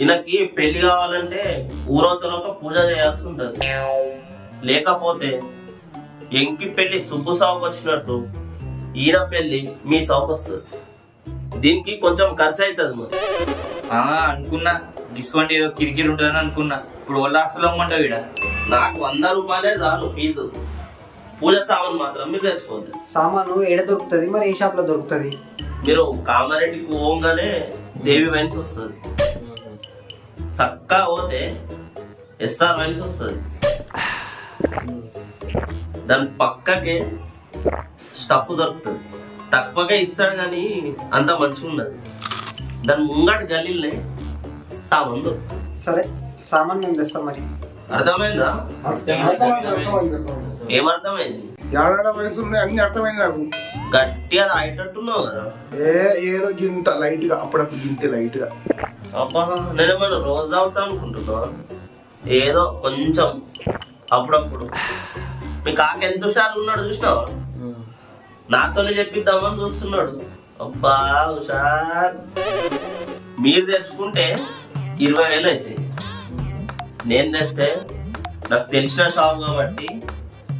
ఈయనకి పెళ్లి కావాలంటే ఊరవతలొక పూజ చేయాల్సి ఉంటది. లేకపోతే ఎంకి పెళ్లి సుబ్బు సాగుకు వచ్చినట్టు ఈయన పెళ్లి మీ సాగుకు వస్తుంది. దీనికి కొంచెం ఖర్చు అవుతుంది. మరి అనుకున్నా డిస్కౌంట్ ఏదో కిరికిరి ఉంటుందని అనుకున్నా. ఇప్పుడు వాళ్ళ అసలు అమ్మంటావు ఈడ. నాకు 100 రూపాయలే చాలు ఫీజు. పూజ సామాన్ మాత్రం మీరు తెచ్చుకోండి. సామాను ఏడ దొరుకుతుంది మరి? ఏ షాప్ లో దొరుకుతుంది? మీరు కామారెడ్డికి పోగానే దేవి వైన్స్ వస్తుంది, చక్కా పోతే ఎస్ఆర్ వైన్స్ వస్తుంది, దాని పక్కకే స్టఫ్ దొరుకుతుంది. తక్కువగా ఇస్తాడు కానీ అంత మంచిగా ఉండదు. దాని ముంగట గల్లీలే సామాన్ దొరుకుతుంది. సరే సామాన్ మేము తెస్తాం. మరి అర్థమైందా? ఏమర్థమైంది? అన్ని అర్థమైంది నాకు. గట్టిగా తాగేటట్టున్నావు కదా. ఏదో గింత లైట్ గా, అప్పుడప్పుడు గింత లైట్ గా. అబ్బా నేనేమన్నా రోజు తాగుతా అనుకుంటున్నా, ఏదో కొంచెం అప్పుడప్పుడు. మీ కాక ఎంత హుషారు ఉన్నాడు చూసినావా? నాతోనే చెప్పిద్దామని చూస్తున్నాడు. అబ్బా హుషార్. మీరు తెచ్చుకుంటే 20,000 అవుతాయి, నేను తెస్తే నాకు తెలిసిన షాప్ కాబట్టి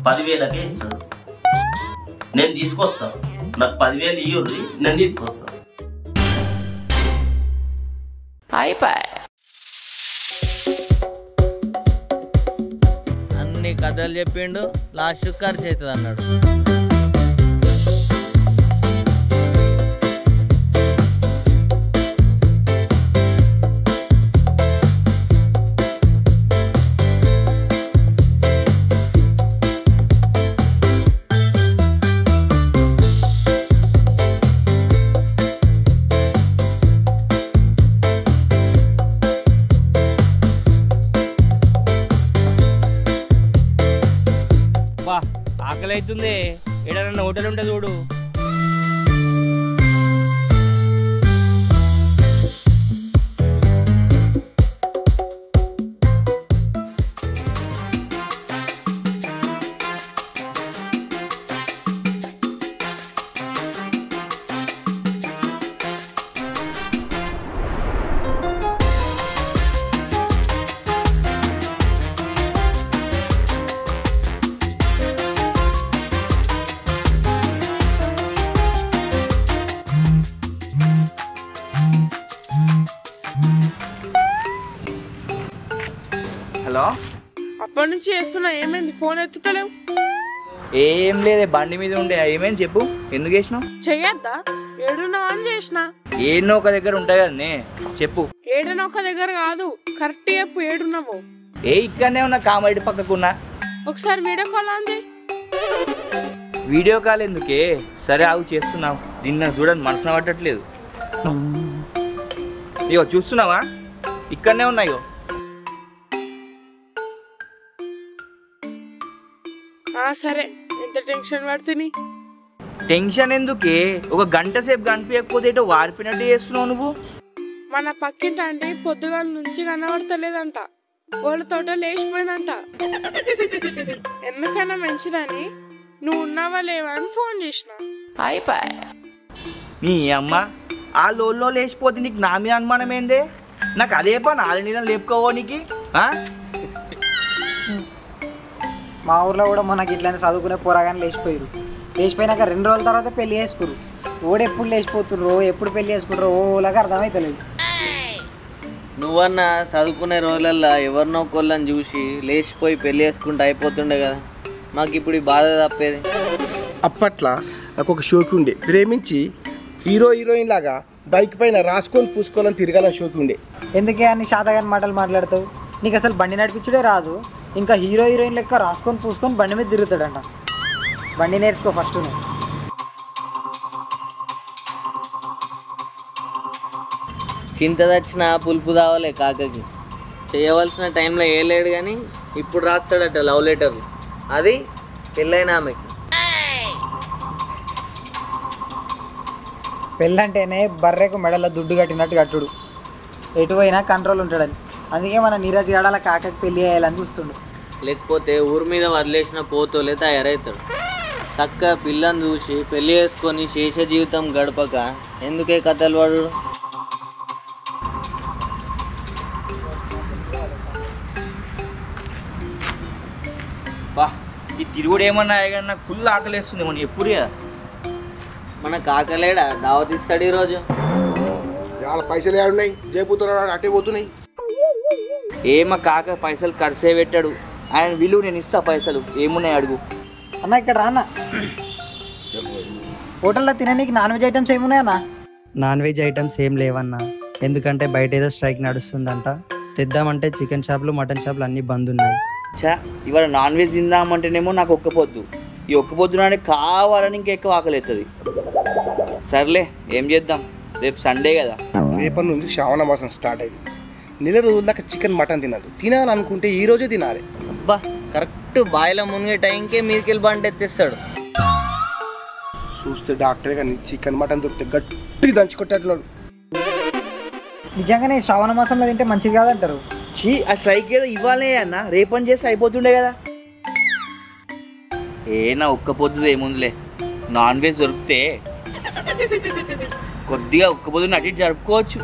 10,000కే ఇస్తాడు. నేను తీసుకొస్తాను, నాకు 10,000 ఇయ్యుర్రి, నేను తీసుకొస్తాను. అన్ని కథలు చెప్పిండు, లాస్ట్ ఖర్చు అవుతుంది అన్నాడు. ఆకలి అవుతుంది, ఏడన్నా హోటల్ ఉంటే చూడు. హలో, అప్పటి నుంచి చేస్తున్నా, ఏమైంది? ఫోన్ ఎత్తుతలేవు. ఏం లేదే, బండి మీద ఉండే. ఏమైంది చెప్పు, ఎందుకు చేసినావు? చెయ్యద్దా? ఏడున్నావా అని చేసిన. ఏడనో ఒక దగ్గర ఉంటాయి కదనే, చెప్పు. ఏడనో ఒక దగ్గర కాదు, కరెక్ట్ చెప్పు, ఏడున్నావు. ఇక్కడనే ఉన్నా, కామెడీ పక్కకున్నా. ఒకసారి వీడియో కాల్ ఆన్ చేయి. వీడియో కాల్ ఎందుకే? సరే ఆగు, చేస్తున్నావు. దీన్ని చూడండి, మనసున పట్టట్లేదు. ఇగో చూస్తున్నావా, ఇక్కడనే ఉన్నాయో. సరే, ఎంత టెన్షన్ పడుతుంది? టెన్షన్ ఎందుకే? ఒక గంట సేపు కనిపించకపోతే ఏటో వారిపోయినట్టు చేస్తున్నావు నువ్వు. మన పక్కింట అంటే పొద్దుగాల నుంచి కనబడతలేదంట, వాళ్ళ తోట లేచిపోయిందంట. ఎందుకన్నా మంచిదని నువ్వు ఉన్నావా లేవా అని ఫోన్ చేసిన. నీ అమ్మ, ఆ లోల్లో లేచిపోతే నీకు నా మీద అనుమానం ఏందే? నాకు అదే పని, ఆల నీళ్ళ లేపుకోవడానికి. మా ఊర్లో కూడా మనకి ఇట్లనే చదువుకునే పోరాగానే లేచిపోయారు. లేచిపోయినాక 2 రోజుల తర్వాత పెళ్లి చేసుకురు. ఓడు ఎప్పుడు లేచిపోతుర్రో, ఎప్పుడు పెళ్లి చేసుకుంటారో ఓలాగా అర్థమైతలేదు. నువ్వన్నా చదువుకునే రోజులల్లో ఎవరినో కొల్లని చూసి లేచిపోయి పెళ్లి చేసుకుంటే అయిపోతుండే కదా, మాకు ఇప్పుడు ఈ బాధ తప్పేది. అప్పట్లో నాకు ఒక షోకి ఉండే, ప్రేమించి హీరోయిన్ లాగా బైక్ పైన రాసుకొని పూసుకోవాలని తిరగాలని షోకి ఉండే. ఎందుకే అన్ని శాతగాని మాటలు మాట్లాడతావు? నీకు అసలు బండి నడిపించుడే రాదు, ఇంకా హీరోయిన్ లెక్క రాసుకొని పూసుకొని బండి మీద తిరుగుతాడంట. బండి నేర్చుకో ఫస్ట్ నువ్వు. చింత తెచ్చిన పులుపు తావలే కాకకి. చేయవలసిన టైంలో వేయలేడు కానీ ఇప్పుడు రాస్తాడట లవ్ లెటర్లు, అది పెళ్ళైన ఆమెకి. పెళ్ళంటేనే బర్రెకు మెడలో దుడ్డు కట్టినట్టు కట్టుడు, ఎటు పోయినా కంట్రోల్ ఉంటాడని. అందుకే మన నీరజ్ గడాల కాకకి పెళ్ళి చేయాలని చూస్తుండు. లేకపోతే ఊరి మీద వదిలేసిన పోతోలే తయారవుతాడు. చక్కగా పిల్లని చూసి పెళ్లి చేసుకొని శేష జీవితం గడపక ఎందుకే కథలు పడు. బా, ఈ తిరుగుడు ఏమన్నా కానీ నాకు ఫుల్ ఆకలేస్తుంది. మనం ఎప్పుడు మన కాకలేడా దావతిస్తాడు ఈరోజు. వాళ్ళ పైసలు ఏడున్నాయి, జైపోతున్నాడు, అట్టే పోతున్నాయి. ఏమో కాక పైసలు ఖర్చే పెట్టాడు. ఆయన విలువ నేను ఇస్తా పైసలు, ఏమున్నాయి అడుగు. అన్న ఇక్కడ రాన్న, హోటల్లో తిననీకి నాన్ వెజ్ ఐటమ్స్ ఏమున్నాయన్నా? నాన్ వెజ్ ఐటమ్స్ ఏం లేవన్నా, ఎందుకంటే బయట ఏదో స్ట్రైక్ నడుస్తుందంట. తెద్దామంటే చికెన్ షాపులు, మటన్ షాపులు అన్నీ బంద్ ఉన్నాయి. చా, ఇవాళ నాన్ వెజ్ తిందామంటేనేమో నాకు ఒక్కపోద్దు. ఈ ఒక్కపోద్దు నాడే కావాలని ఇంకెక్కువ ఆకలి అవుతుంది. సర్లే, ఏం చేద్దాం, రేపు సండే కదా. రేపటి నుంచి శ్రావణ మాసం స్టార్ట్ అయింది. 4 రోజుల దాకా చికెన్ మటన్ తినాలి. తినాలనుకుంటే ఈ రోజే తినాలి. అబ్బా, కరెక్ట్ బాయిలో మునిగే టైంకే మీదకెళ్ళి బండి ఎత్తేస్తాడు. చూస్తే డాక్టరే కానీ చికెన్ మటన్ దొరికితే గట్టి దంచుకొట్టేట్టున్నాడు. నిజంగానే శ్రావణ మాసంలో తింటే మంచిది కాదంటారు. చీ ఆ స్ట్రైక్ ఏదో ఇవ్వాలే అన్న, రేపని చేస్తే అయిపోతుండే కదా. నా ఒక్క పొద్దు ఏముందిలే, నాన్ వెజ్ దొరికితే కొద్దిగా ఒక్క పొద్దున్న అటు ఇటు జరుపుకోవచ్చు.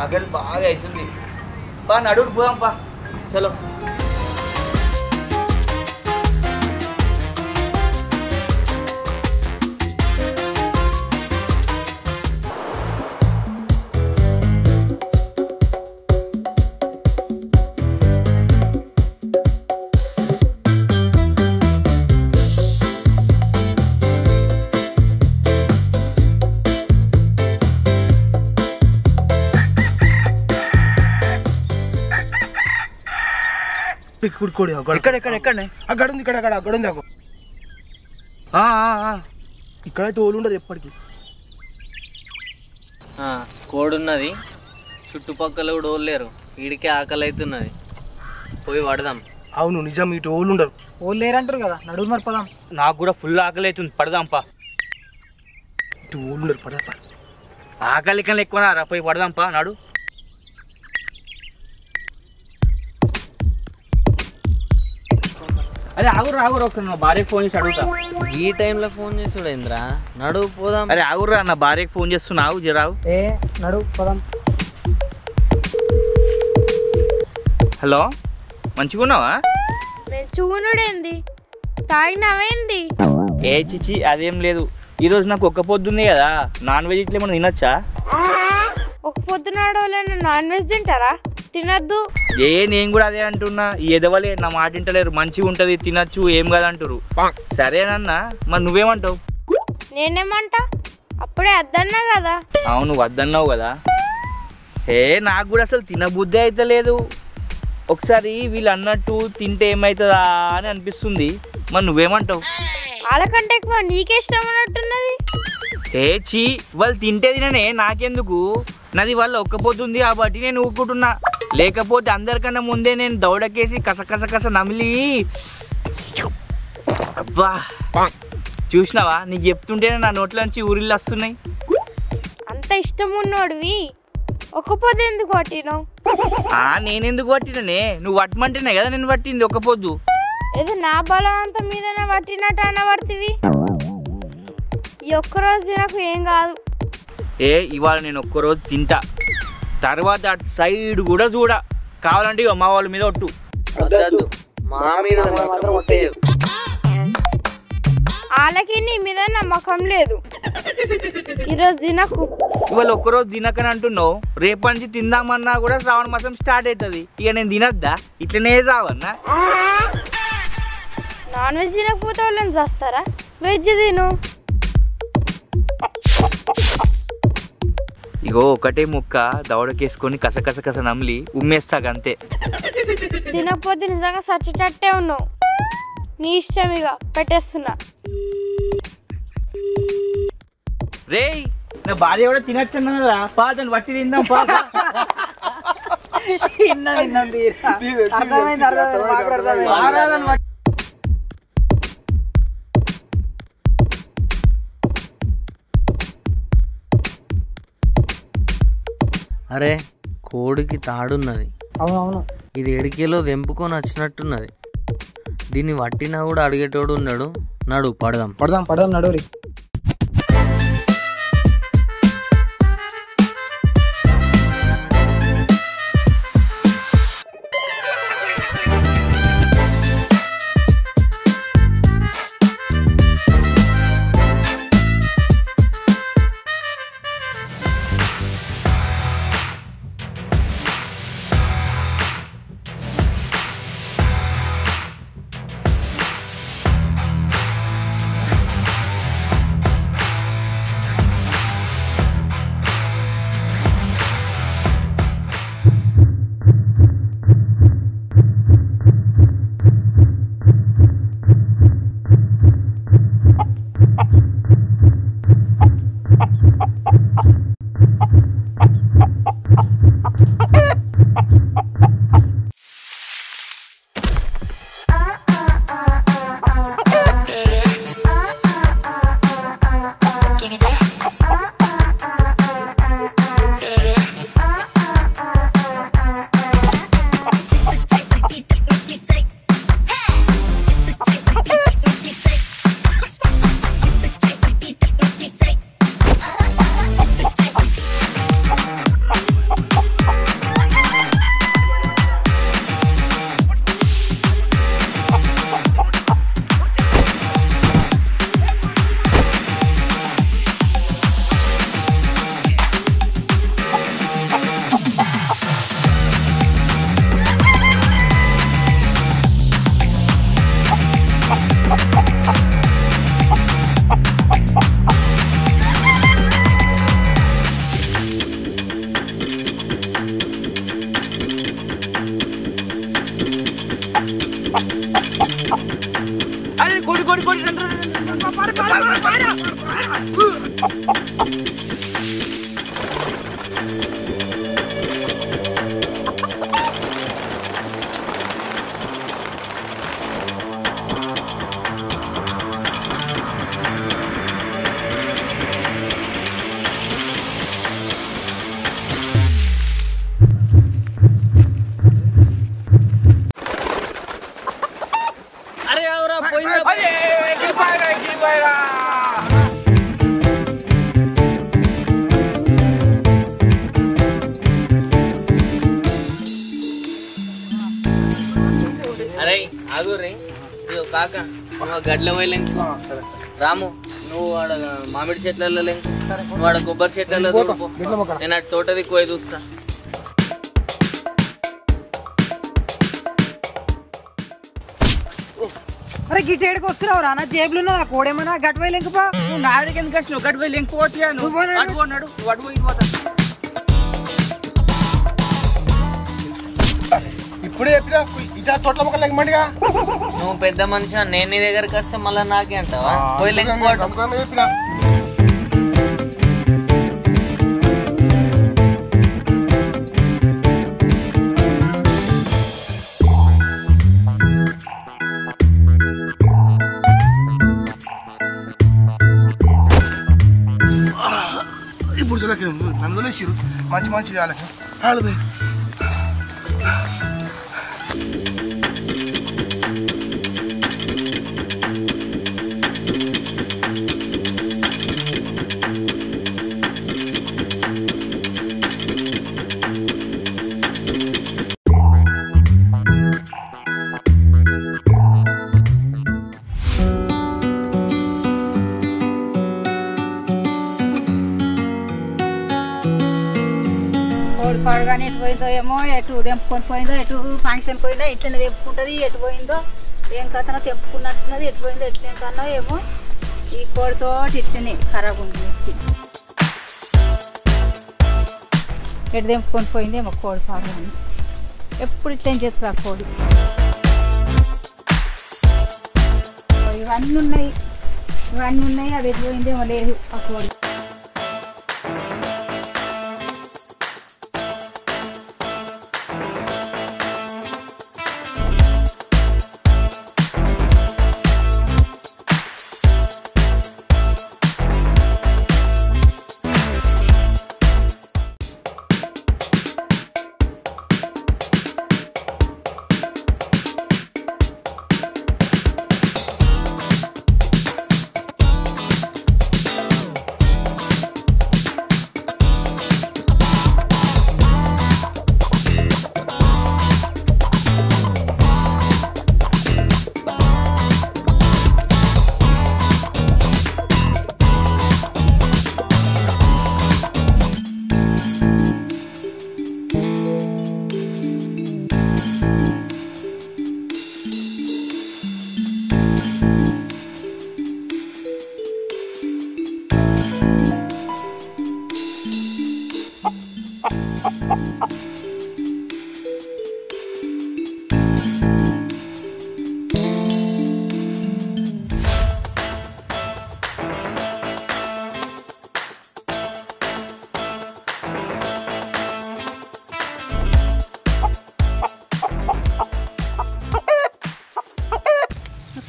ఆకలి బాగా అవుతుంది, బా నడురు పోదాం పా, చలో. ఇక్కడ తోలు ఉండదు ఎప్పటికీ. కోడున్నది, చుట్టుపక్కల కూడా ఓడలేరు, వీడికే ఆకలి అవుతున్నది, పోయి పడదాం. అవును నిజం, ఇటు ఓళ్ళు ఉండరు. ఓళ్ళు లేరంటారు కదా, నడువు మరి పదాం. నాకు కూడా ఫుల్ ఆకలి అవుతుంది, పడదాంపా. ఇటు ఓళ్ళు ఉండరు, పడపా. ఆకలి కన్నా ఎక్కువ పోయి పడదాంపా, నాడు. అరే ఆగుర్రా ఆగురు, ఒకసారి నా భార్యకి ఫోన్ చేసి అడుగుతా. ఈ టైంలో ఫోన్ చేస్తుడు ఏంద్రా, నడువు పోదాం. అరే ఆగుర్రా, నా భార్యకి ఫోన్ చేస్తున్నావు, జరావు. నడువు పోదాం. హలో, మంచిగా ఉన్నావా? చూనుడేంది, తాగినావేంది? ఏ చిచి అదేం లేదు, ఈరోజు నాకు ఒక్క పొద్దుంది కదా, నాన్ వెజ్ ఇట్లా ఏమన్నా తినొచ్చా? ఒక పొద్దునాడు వాళ్ళని నాన్ వెజ్ తింటారా? తినద్దు. నేను కూడా అదే అంటున్నా, ఈ ఎదవలే నా మాట వింటలేరు. మంచిగా ఉంటది, తినచ్చు, ఏం కదంటారు. సరేనన్నా, మరి నువ్వేమంటావు? నేనేమంటా, అప్పుడే వద్దన్నా కదా. అవును వద్దన్నావు కదా. నాకు కూడా అసలు తినబుద్ధి అయితే లేదు. ఒకసారి వీళ్ళు అన్నట్టు తింటే ఏమవుతుందా అని అనిపిస్తుంది. మరి నువ్వేమంటావు? వాళ్ళకంటే ఎక్కువ నీకే ఇష్టం అన్నట్టున్నది. చీ, వాళ్ళు తింటే తిననే, నాకెందుకు? నాది వాళ్ళ ఒక్క పొద్దుంది కాబట్టి నేను ఊరుకుంటున్నా. లేకపోతే అందరికన్నా ముందే నేను దౌడకేసి కస నమిలి. అబ్బా చూసినావా, నీకు చెప్తుంటేనే నా నోట్ల నుంచి ఊరిళ్ళు వస్తున్నాయి. అంత ఇష్టం ఉన్నోడివి ఒక్క పొద్దు ఎందుకు పట్టినావు? నేనెందుకు పట్టిననే, నువ్వు పట్టమంటేనే కదా నేను పట్టింది ఒక్క పొద్దు. ఏదో నా బలవంతం మీదనే పట్టినట్టు అనబడుతుంది. ఈ ఒక్కరోజు తినకు ఏం కాదు. ఇవాళ నేను ఒక్కరోజు తింటా, తర్వాత అటు సైడ్ కూడా చూడ. కావాలంటే మా వాళ్ళ మీద ఒట్టు. వాళ్ళకి నీ మీద నమ్మకం లేదు. ఈరోజు తినకు. ఇవాళ ఒక్కరోజు తినకని అంటున్నావు, రేపటి నుంచి తిందామన్నా కూడా శ్రావణ మాసం స్టార్ట్ అవుతుంది. ఇక నేను తినద్దా? ఇట్లనే చావన్నా? నాన్ వెజ్ తినకపోతే వాళ్ళని చేస్తారా? వెజ్ తిను. ఇగో ఒకటే ముక్క దవడకేసుకొని కస నమిలి ఉమ్మేస్తాగంతే. తినకపోతే నిజంగా సచ్చేటట్టే ఉన్నావు. నీ ఇష్టం, ఇక పెట్టేస్తున్నా. రేయ్, నా భార్య కూడా తినచ్చన్నా కదా, పాదని వట్టి తిందాం. అరే కోడికి తాడున్నది. అవునవును, ఇది ఎడికేలో తెంపుకొని వచ్చినట్టున్నది. దీన్ని వట్టినా కూడా అడిగేటోడు ఉన్నాడు. నడు పడదాం నడురి. అరే ఆగు రే ఇదో కాక నువ్వు గడ్ల పోయి లెంకు రాము నువ్వు ఆడ మామిడి చెట్లలో లెంకు నువ్వు ఆడ కొబ్బరి చెట్లలో దూడుకో నేను అటు తోట దిక్కు పోయి చూస్తా అరే గిట్ ఏడికి వస్తున్నావు రా నా జేబులు నా కోడేమన్నా గట్ పోయి లెంకపో నువ్వు నా దగ్గరికి ఎందుకు వచ్చినావు గట్ పోయి లెంకపోవచ్చు నువ్వు అడుగున్నాడు నువ్వు అడుగు పోతా ఇప్పుడే చెప్పినా ఇట్లా తోటల మొక్కలు లెక్కమండిగా నువ్వు పెద్ద మనిషి నేను నీ దగ్గరికి వస్తే మళ్ళీ నాకే అంటావా పోయి లెంకపోవటం చెప్పినా ఇప్పుడు చూడక నన్ను వదిలేసిరు మంచి మంచి వాళ్ళకి వాళ్ళు పాడుగానే ఎటు పోయిందో ఏమో ఎటు తెంపుకొని పోయిందో ఎటు ఫంక్షన్ పోయిందో ఇట్లనే తెంపుకుంటుంది ఎటు పోయిందో ఏం కథనో తెంపుకున్నట్టున్నది ఎటు పోయిందో ఎట్లేం కన్నా ఏమో ఈ కోడితో ఇట్లనే ఖరాబ్ ఉంది ఎటు తెంపుకొని పోయిందేమో కోడి పాడుగాని ఎప్పుడు ఇట్లేం చేస్తుంది ఆ కోడి ఇవన్నీ ఉన్నాయి అది ఎటు పోయిందేమో లేదు ఆ కోడి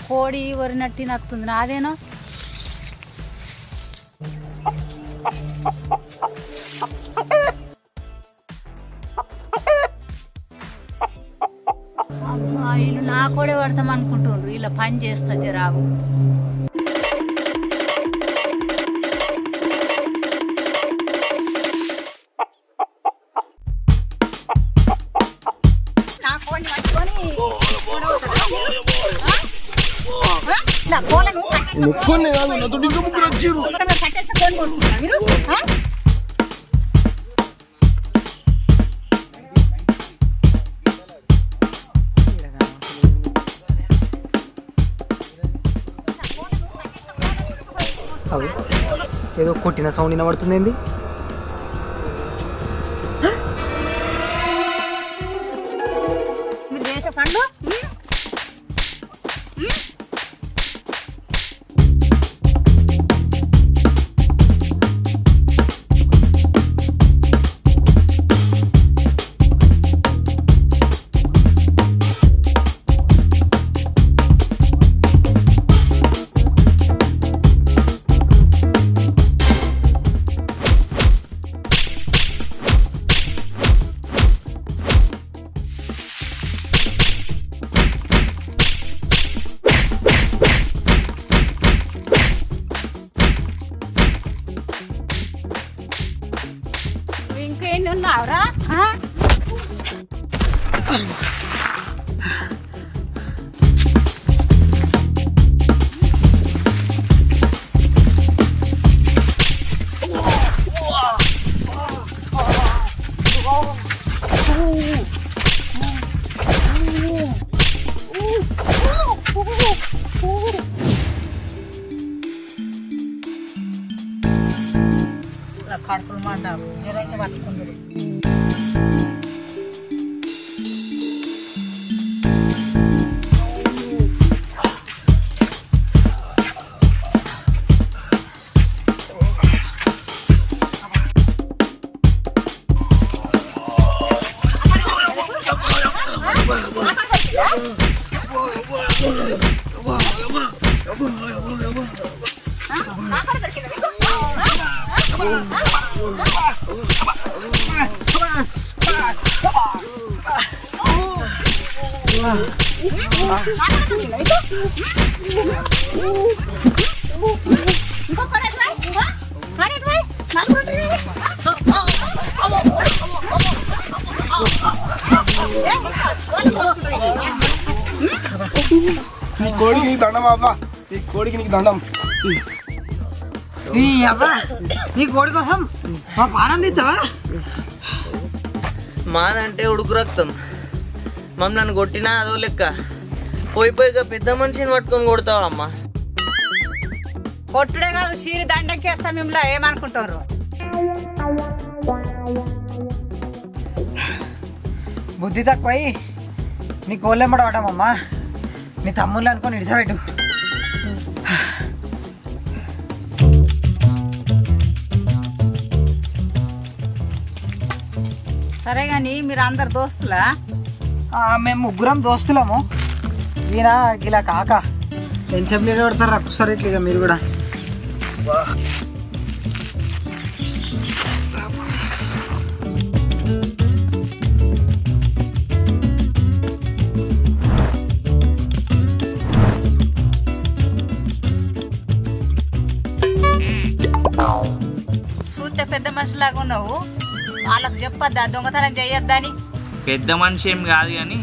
కోడి వరినట్టి నత్తుంది నాదేనో వీళ్ళు నా కోడే పడతాం అనుకుంటుండ్రు ఇలా పని చేస్తా జరాబు నా కోడిని పట్టుకొని ముక్కుని కాదు నాతో ఇంకా ముగ్గురు వచ్చారు ఏదో కొట్టిన సౌండ్ వినబడుతుంది ఏంది దేశ పండు ఇంకేంటి ఉన్నావురా? కడుపులు మంట ఎవరైతే పట్టుకుందరు. నీ కోడికి నీకు దండం అవ్వా, నీ కోడికి నీకు దండం. నీ కోడి కోసం మా పానం తీస్తావా? మాదంటే ఉడుకు రక్తం. మమ్మల్ని కొట్టినా అదో లెక్క. పోయి పోయిగా పెద్ద మనిషిని పట్టుకొని కొడతావా అమ్మా? కొట్టుడే కాదు చీరి దండెక్కేస్తా. మిమ్మల్ని ఏమనుకుంటారు? బుద్ధి తక్కువ నీ కోళ్ళెమ్మడ పడమమ్మా. నీ తమ్ముళ్ళు అనుకొని ఇడిసబెట్టు. సరే కానీ మీరు అందరు దోస్తులా? మేము ముగ్గురం దోస్తులము. ఈయన ఇలా కాక టెన్షన్ మీరు పడతారు ఒక్కసారి ఇట్లా మీరు కూడా. చూస్తే పెద్ద మనిషిలాగా ఉన్నావు. వాళ్ళకు చెప్పొద్దా దొంగతనం చేయొద్దని? పెద్ద మనిషి ఏం కాదు కానీ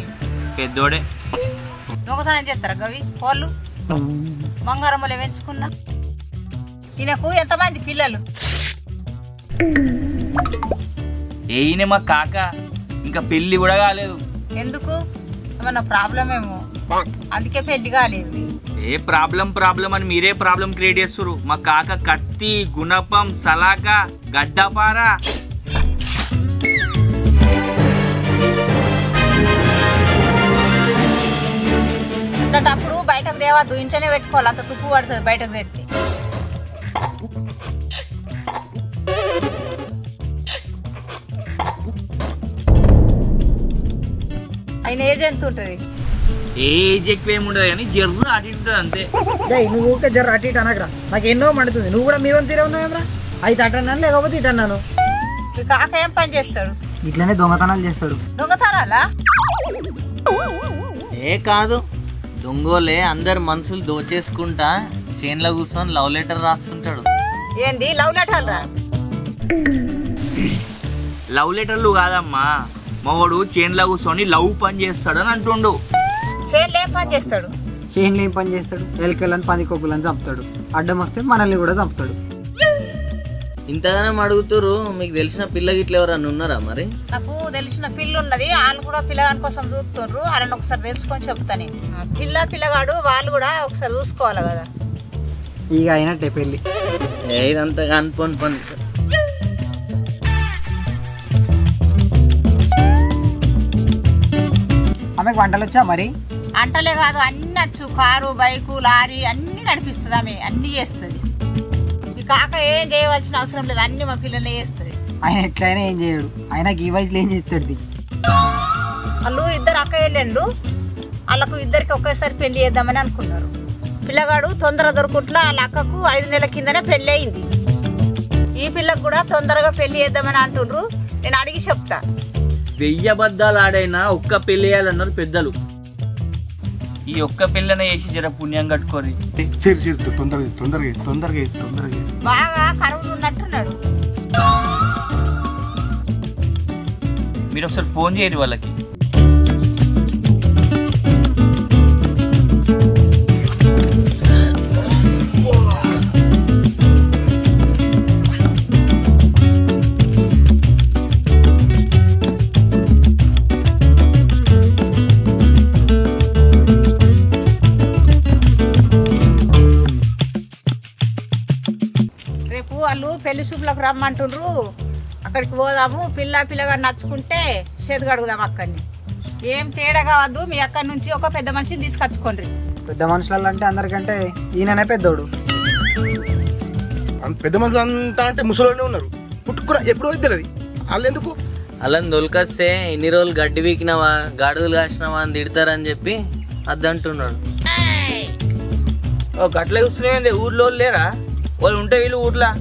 పెద్దోడే. దొంగతనం చేస్తారా గవి వాళ్ళు? బంగారమ్మలు పెంచుకున్నా. ఈయనకు ఎంతమంది పిల్లలు? ఈయన మా కాక, ఇంకా పెళ్లి కూడా కాలేదు. ఎందుకు? ఏమన్నా ప్రాబ్లం ఏమో, అందుకే పెళ్లి కాలేదు. ఏ ప్రాబ్లం అని మీరే ప్రాబ్లం క్రియేట్ చేస్తారు. మా కాక కత్తి, గుణపం, సలాక, గడ్డపార. అప్పుడు బయటకు తేవద్దు, ఇంట్లోనే పెట్టుకోవాలి. అంత తుప్పు పడుతుంది బయటకు తెచ్చి. ఆయన ఏజ్ ఎంత ఉంటుంది? ఏజ్ ఎక్కువ ఏముండదు కానీ జర్రు అటు ఉంటుంది అంతే. నువ్వు ఊరికే జర్ర అటు ఇటు అనకరా, నాకు ఎన్నో మండుతుంది. నువ్వు కూడా మీ వంతు తీరే ఉన్నావేమ్రా? అయితే అటు అన్నాను, లేకపోతే ఇటు అన్నాను. మీ కాక ఏం పని చేస్తాడు? ఇట్లనే దొంగతనాలు చేస్తాడు. దొంగతనాలా? ఏ కాదు, దొంగోలే అందరు మనుషులు దోచేసుకుంటా చేన్లో కూర్చొని లవ్ లెటర్ రాస్తుంటాడు. ఏంది లవ్ లెటర్ రా? లవ్ లెటర్లు కాదమ్మా, మావాడు చేన్లో కూర్చొని లవ్ పని చేస్తాడు అని అంటుండు. చేన్లో ఏం పని చేస్తాడు? చేన్లో ఏం పని చేస్తాడు? ఎలకలని పందికొక్కులని చంపుతాడు. అడ్డం వస్తే మనల్ని కూడా చంపుతాడు. ఇంతగానే అడుగుతారు. మీకు తెలిసిన పిల్ల గిట్ల ఎవరన్నా ఉన్నారా మరి? నాకు తెలిసిన పిల్ల ఉన్నది. వాళ్ళు కూడా పిల్లగాని కోసం చూస్తున్నారు. వాళ్ళని ఒకసారి తెలుసుకొని చెప్తాను. పిల్లగాడు వాళ్ళు కూడా ఒకసారి చూసుకోవాలి కదా. ఇక అయినట్టే పెళ్ళి. ఇదంతా కనుపోని పని. ఆమెకు వంటలు వచ్చా మరి? అంటలే కాదు, అన్ని వచ్చు. కారు, బైకు, లారీ అన్ని నడిపిస్తుంది ఆమె. అన్ని చేస్తుంది. ఈ కాక ఏం చేయవలసిన అవసరం లేదు, అన్ని మా పిల్లలే చేస్తుంది. ఆయన ఎట్లయినా ఏం చేయడు. ఆయన ఈ వయసులో ఏం చేస్తాడు? వాళ్ళు ఇద్దరు అక్కయ్యలు, వాళ్ళకు ఇద్దరికి ఒకేసారి పెళ్లి చేద్దామని అనుకున్నారు. పిల్లగాడు తొందర దొరుకుట్లా వాళ్ళ అక్కకు 5 నెలల కిందనే పెళ్లి అయింది. ఈ పిల్లకు కూడా తొందరగా పెళ్లి చేద్దామని అంటుండ్రు. నేను అడిగి చెప్తా. 1000 అబద్ధాలు ఆడైనా ఒక్క పెళ్లి చేయాలన్నారు పెద్దలు. ఈ ఒక్క పెళ్ళనే చేసి జర పుణ్యం కట్టుకోరి. తొందరగా బాగా కరువులు ఉన్నట్టున్నాడు. మీరు ఒకసారి ఫోన్ చేయండి వాళ్ళకి. రేపు వాళ్ళు పెళ్లి చూపులకు రమ్మంటుండ్రు, అక్కడికి పోదాము. పిల్లగా నచ్చుకుంటే చేతి కడుగుదాం అక్కడిని. ఏం తేడా కావద్దు, మీ అక్కడి నుంచి ఒక పెద్ద మనిషిని తీసుకొచ్చుకోండి. పెద్ద మనుషులు అంటే అందరికంటే ఈయననే పెద్దోడు. పెద్ద మనుషులు అంతా అంటే ముసలోనే ఉన్నారు. పుట్టుకురా ఎప్పుడో ఇద్దరు వాళ్ళు ఎందుకు అలా దొలకొస్తే ఇన్ని రోజులు గడ్డి వీకినావా గాడుదలు కాసినావా అని తిడతారని చెప్పి అద్దంటున్నాడు. గట్ల చూస్తున్నాయి ఊర్లో లేరా వాళ్ళు ఉంటే వీళ్ళు ఊర్లో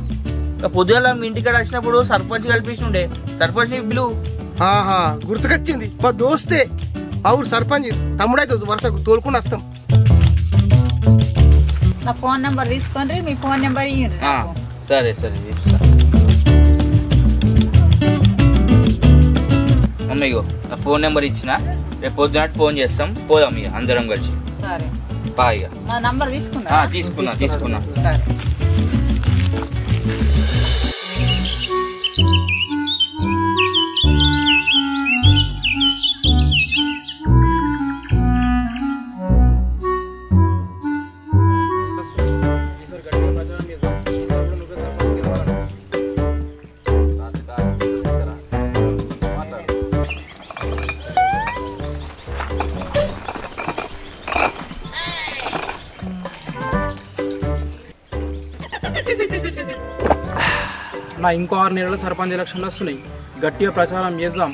పొద్దుగల మీ ఇంటికాడ వచ్చినప్పుడు సర్పంచ్ కల్పించుండే సర్పంచ్ బిలు. ఆహా గుర్తుకొచ్చింది, మా దోస్తే మా ఊరు సర్పంచ్ తమ్ముడైతే వరుసకు తోలుకుని వస్తాం. నా ఫోన్ నెంబర్ తీసుకోండి, మీ ఫోన్ నెంబర్ ఇవ్వండి. సరే సరే అమ్మయ్యో నా ఫోన్ నెంబర్ ఇచ్చిన, రేపు పొద్దున ఫోన్ చేస్తాం, పోదాం ఇక అందరం కలిసి. సరే బా ఇక మా నంబర్ తీసుకున్నా. తీసుకున్నా. సరే నా ఇంకో 6 నెలల సర్పంచ్ ఎలక్షన్లు వస్తున్నాయి, గట్టిగా ప్రచారం చేద్దాం.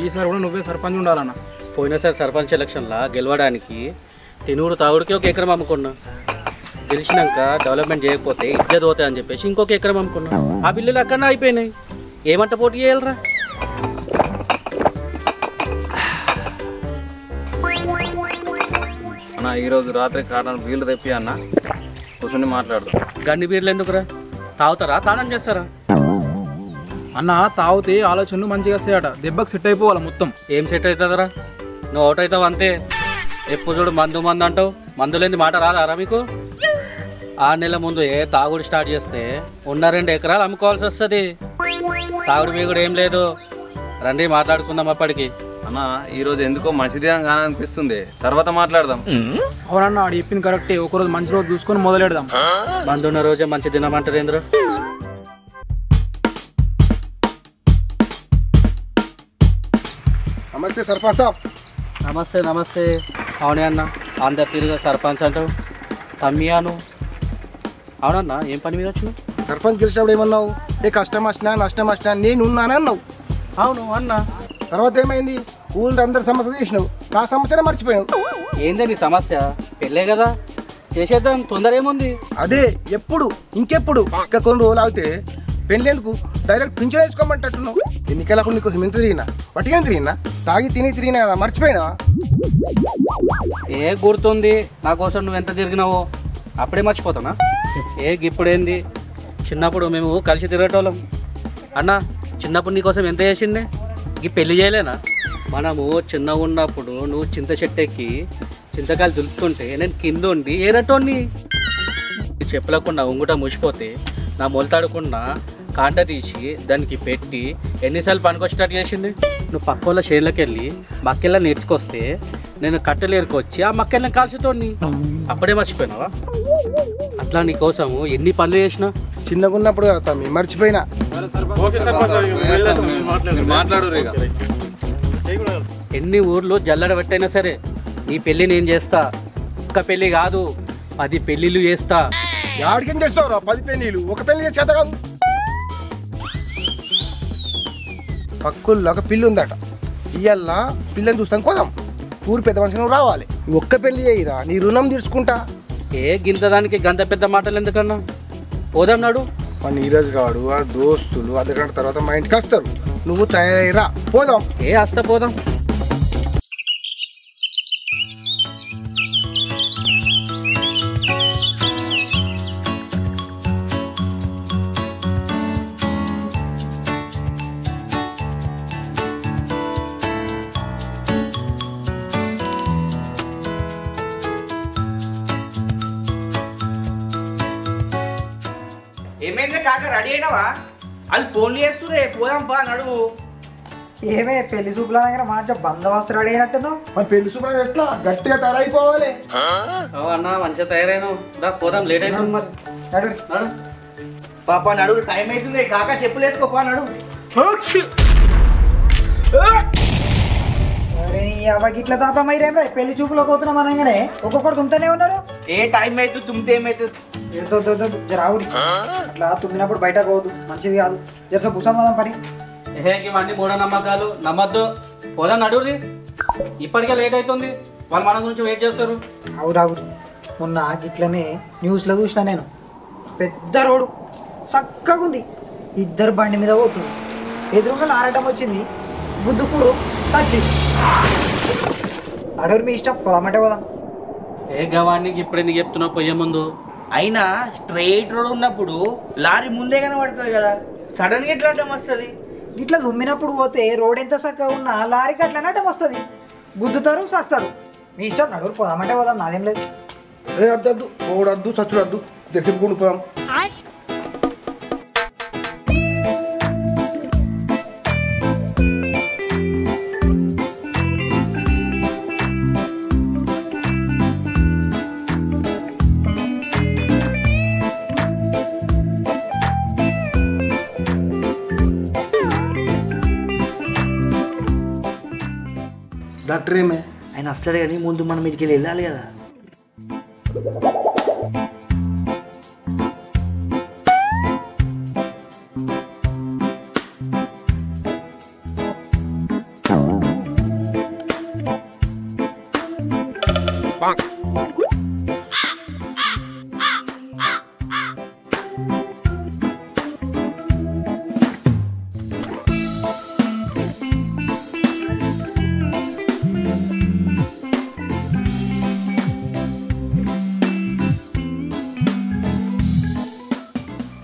ఈసారి కూడా నువ్వే సర్పంచ్ ఉండాలన్న. పోయినసారి సర్పంచ్ ఎలక్షన్లా గెలవడానికి తినూరు తాగుడికి ఒక ఎకరం అమ్ముకున్నా. గెలిచినాక డెవలప్మెంట్ చేయకపోతే ఇజ్జత్ పోతాయి అని చెప్పేసి ఇంకొక ఎకరం అమ్ముకున్నా. ఆ బిల్లులు అక్కడనే అయిపోయినాయి. ఏమంట పోటీ చేయాలరా? అన్న ఈరోజు రాత్రి కారణం వీళ్ళు తెప్పి అన్న కూర్చొని మాట్లాడదాం. గండి బీర్లు ఎందుకురా? తాగుతారా తాళం చేస్తారా? అన్న తాగితే ఆలోచనలు మంచిగా వస్తాయట, దెబ్బకి సెట్ అయిపోవాలి మొత్తం. ఏం సెట్ అవుతుందిరా? నువ్వు అవుట్ అవుతావు అంతే. ఎప్పుడు చూడు మందు అంటావు. మందు లేని మాట రాదారా మీకు? 6 నెలల ముందు తాగుడు స్టార్ట్ చేస్తే ఉన్న 2 ఎకరాలు అమ్ముకోవాల్సి వస్తుంది. తాగుడు మీ కూడా ఏం లేదు. రండి మాట్లాడుకుందాం అప్పటికి. అన్న ఈరోజు ఎందుకో మంచి దినం కాననిపిస్తుంది, తర్వాత మాట్లాడదాం. అవునన్నా ఆడు చెప్పింది కరెక్టే, ఒకరోజు మంచి రోజు చూసుకొని మొదలెడదాం. మందు ఉన్న రోజే మంచి దినం అంటారు ఏంద్ర? నమస్తే సర్పంచ్ సాబ్. నమస్తే. అవునే అన్న, అందరు తిరిగి సర్పంచ్ అంటావు. తమ్మియాను అవునన్నా, ఏం పని మీద వచ్చినావు? సర్పంచ్ గెలిచినప్పుడు ఏమన్నావు? ఏ కష్టం వచ్చినా నష్టం వచ్చినా నేను ఉన్నానే అన్నావు. అవును అన్న. తర్వాత ఏమైంది? ఊళ్ళో అందరు సమస్య చేసినావు, నా సమస్యనే మర్చిపోయావు. ఏందే నీ సమస్య? పెళ్ళే కదా, చేసేద్దాం, తొందర ఏముంది? అదే ఎప్పుడు ఇంకెప్పుడు ఇంకా కొన్ని రోజులు ఆగితే పెళ్ళేందుకు డైరెక్ట్ పింఛన్ వేసుకోమంటున్నావు. ఎన్నికలకు నీకు ఎంత తిరిగినా పట్టిగా తిరిగినా తాగి తిరిగినా కదా, మర్చిపోయినా? గుర్తుంది నా కోసం నువ్వు ఎంత తిరిగినావో, అప్పుడే మర్చిపోతానా? ఇప్పుడేంది? చిన్నప్పుడు మేము కలిసి తిరగటోళ్ళం అన్న. చిన్నప్పుడు నీకోసం ఎంత చేసిందే? ఈ పెళ్లి చేయలేనా? మనము చిన్నగా ఉన్నప్పుడు నువ్వు చింత చెట్టు ఎక్కి చింతకాయలు దులుపుతుంటే నేను కింద ఉండి ఏరటోని చెప్పలేకుండా ఉంగుట ముసిపోతే నా మొలతాడకుండా కాంట తీసి దానికి పెట్టి ఎన్నిసార్లు పనికొచ్చేటట్టు చేసింది. నువ్వు పక్కోళ్ళ చేనులోకి వెళ్ళి మక్కెళ్ళ నేర్చుకొస్తే నేను కట్టెలు ఏరుకొచ్చి ఆ మక్కెళ్ళని కాల్చుతోని అప్పుడే మర్చిపోయినావా? అట్లా నీ కోసం ఎన్ని పనులు చేసినా చిన్నగా ఉన్నప్పుడు కదా మర్చిపోయినా. ఎన్ని ఊర్లు జల్లడ పెట్టైనా సరే నీ పెళ్ళి నేను చేస్తా. ఒక్క పెళ్ళి కాదు 10 పెళ్ళిళ్ళు చేస్తా. ఆడికేం చేస్తావురా 10 పెళ్ళిళ్ళు? ఒక పెళ్లి చేసి చేత కాదు. పక్కుల్లో ఒక పిల్లి ఉందట, ఇయ్యాల పిల్లని చూస్తాను కోదాం. ఊరు పెద్ద మనిషి నువ్వు రావాలి. ఒక్క పెళ్లి చేయరా, నీ రుణం తీర్చుకుంటా. గింతదానికి గంత పెద్ద మాటలు ఎందుకన్నా? పోదన్నాడు మన నీరజ్ గాడు ఆ దోస్తులు అర్ధగంట తర్వాత మా ఇంటికి వస్తారు. నువ్వు తయారైరా, పోదాం. వస్తా పోదాం. కాక రెడీ అయినావా? వాళ్ళు ఫోన్లు చేస్తురే పోదాం పా నడువు. ఏమే పెళ్లి చూపుల దగ్గర మంచిగా బందోబస్తు రెడీ అయినట్టున్నావు. మరి పెళ్లి చూపులు ఎట్లా గట్టిగా తయారైపోవాలి. అన్న మంచిగా తయారైనావు, దా పోదాం, లేట్ అవుతుంది మరి. నడు నడు పాపా నడువు, టైం అవుతుంది. కాక చెప్పులు వేసుకోపా నడువు. అరే ఇట్లా తాపమైరేమ్రా పెళ్లి చూపులో పోతున్నాం అనగానే ఒక్కొక్కరు తుమ్ముతూనే ఉన్నారు. ఏ టైం అవుతుంది తుమ్మితే ఏమవుతుంది రావురి అట్లా తుమ్మినప్పుడు బయట పోవద్దు, మంచిది కాదు. జరస పుసం పోదాం పని. ఇవన్నీ మూఢనమ్మకాలు నమ్మద్దు, పోదాం నడువురి. ఇప్పటికే లేట్ అవుతుంది, వాళ్ళు మన గురించి వెయిట్ చేస్తారు. అవురావురి మొన్న ఇట్లనే న్యూస్లో చూసిన నేను. పెద్ద రోడ్డు చక్కగా ఉంది, ఇద్దరు బండి మీద పోతుంది. ఎదురుగా లారటం వచ్చింది, బుద్ధుకుడు తచ్చింది. అడవురు మీ ఇష్టం, పోదామంటే పోదాం. ఏ గవాన్ని ఇప్పుడు ఎందుకు చెప్తున్నావు పోయే ముందు? అయినా స్ట్రైట్ రోడ్ ఉన్నప్పుడు లారీ ముందే కనబడుతుంది కదా, సడన్ గా ఎట్లా అడ్డం వస్తుంది? ఇట్లా దుమ్మినప్పుడు పోతే రోడ్ ఎంత చక్కగా ఉన్నా లారీకి అట్లనే అడ్డం వస్తుంది, గుద్దుతారు సస్తారు. మీ ఇష్టం, నడువురు పోదామంటే పోదాం, నాదేం లేదు. ఏ అద్దద్దు ఓడద్దు చచ్చుడు వద్దు, తెలిసి పోదాం. డాక్టర్ ఏమే ఆయన వస్తాడు కానీ ముందు మనం ఇటుకి వెళ్ళాలి కదా.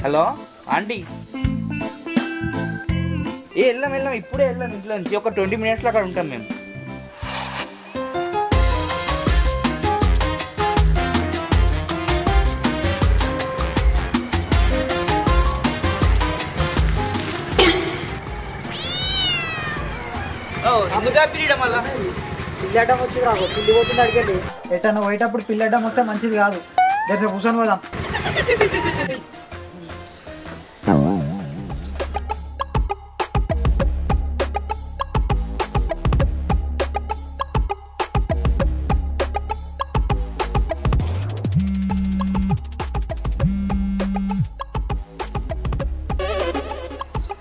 హలో ఆంటీ, వెళ్ళాం ఇప్పుడే వెళ్ళాం ఇంట్లో నుంచి. ఒక 20 minutesలో అక్కడ ఉంటాం మేము. ఎందుకు పీరియడ్ మళ్ళా పిల్లడ్డం వచ్చింది రాకు, పిల్లి పోతుంది అడిగేది. ఎట్టన్నా పోయేటప్పుడు పిల్లడ్డం వస్తే మంచిది కాదు. జరసే కూర్చొని పోదాం.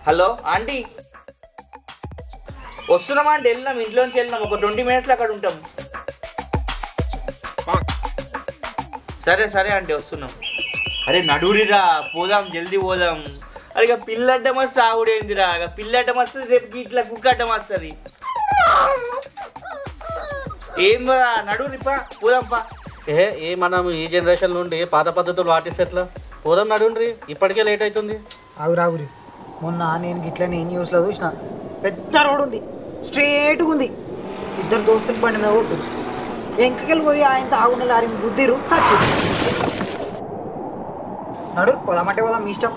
హలో ఆంటీ, వస్తున్నామా అంటే వెళ్ళినాం, ఇంట్లోంచి వెళ్ళినాం. ఒక 20 minutesలో అక్కడ ఉంటాం. సరే సరే ఆంటీ వస్తున్నాం. అరే నడువురిరా పోదాం, జల్దీ పోదాం. అరే ఇక పిల్లడ్డం వస్తే ఆవిడేందిరా, ఇక పిల్లడ్డం వస్తుంది రేపు ఇట్లా కుక్క అడ్డం వస్తుంది. ఏం నడువురిపా పోదాంపా. ఏ మనం ఈ జనరేషన్ నుండి పాత పద్ధతులు పాటిస్తే ఎట్లా? పోదాం నడువుండ్రి, ఇప్పటికే లేట్ అవుతుంది. ఆగురాగురి మొన్న నేను గిట్లనే న్యూస్లో చూసిన. పెద్ద రోడ్ ఉంది, స్ట్రేట్గా ఉంది. ఇద్దరు దోస్తులు బండి మీద కొట్టు, వెంకకెళ్ళి పోయి ఆయన ఆగున్న లారీ బుద్ధిరు సచ్చు. నడు పోదామంటే పోదాం, మీ ఇష్టం.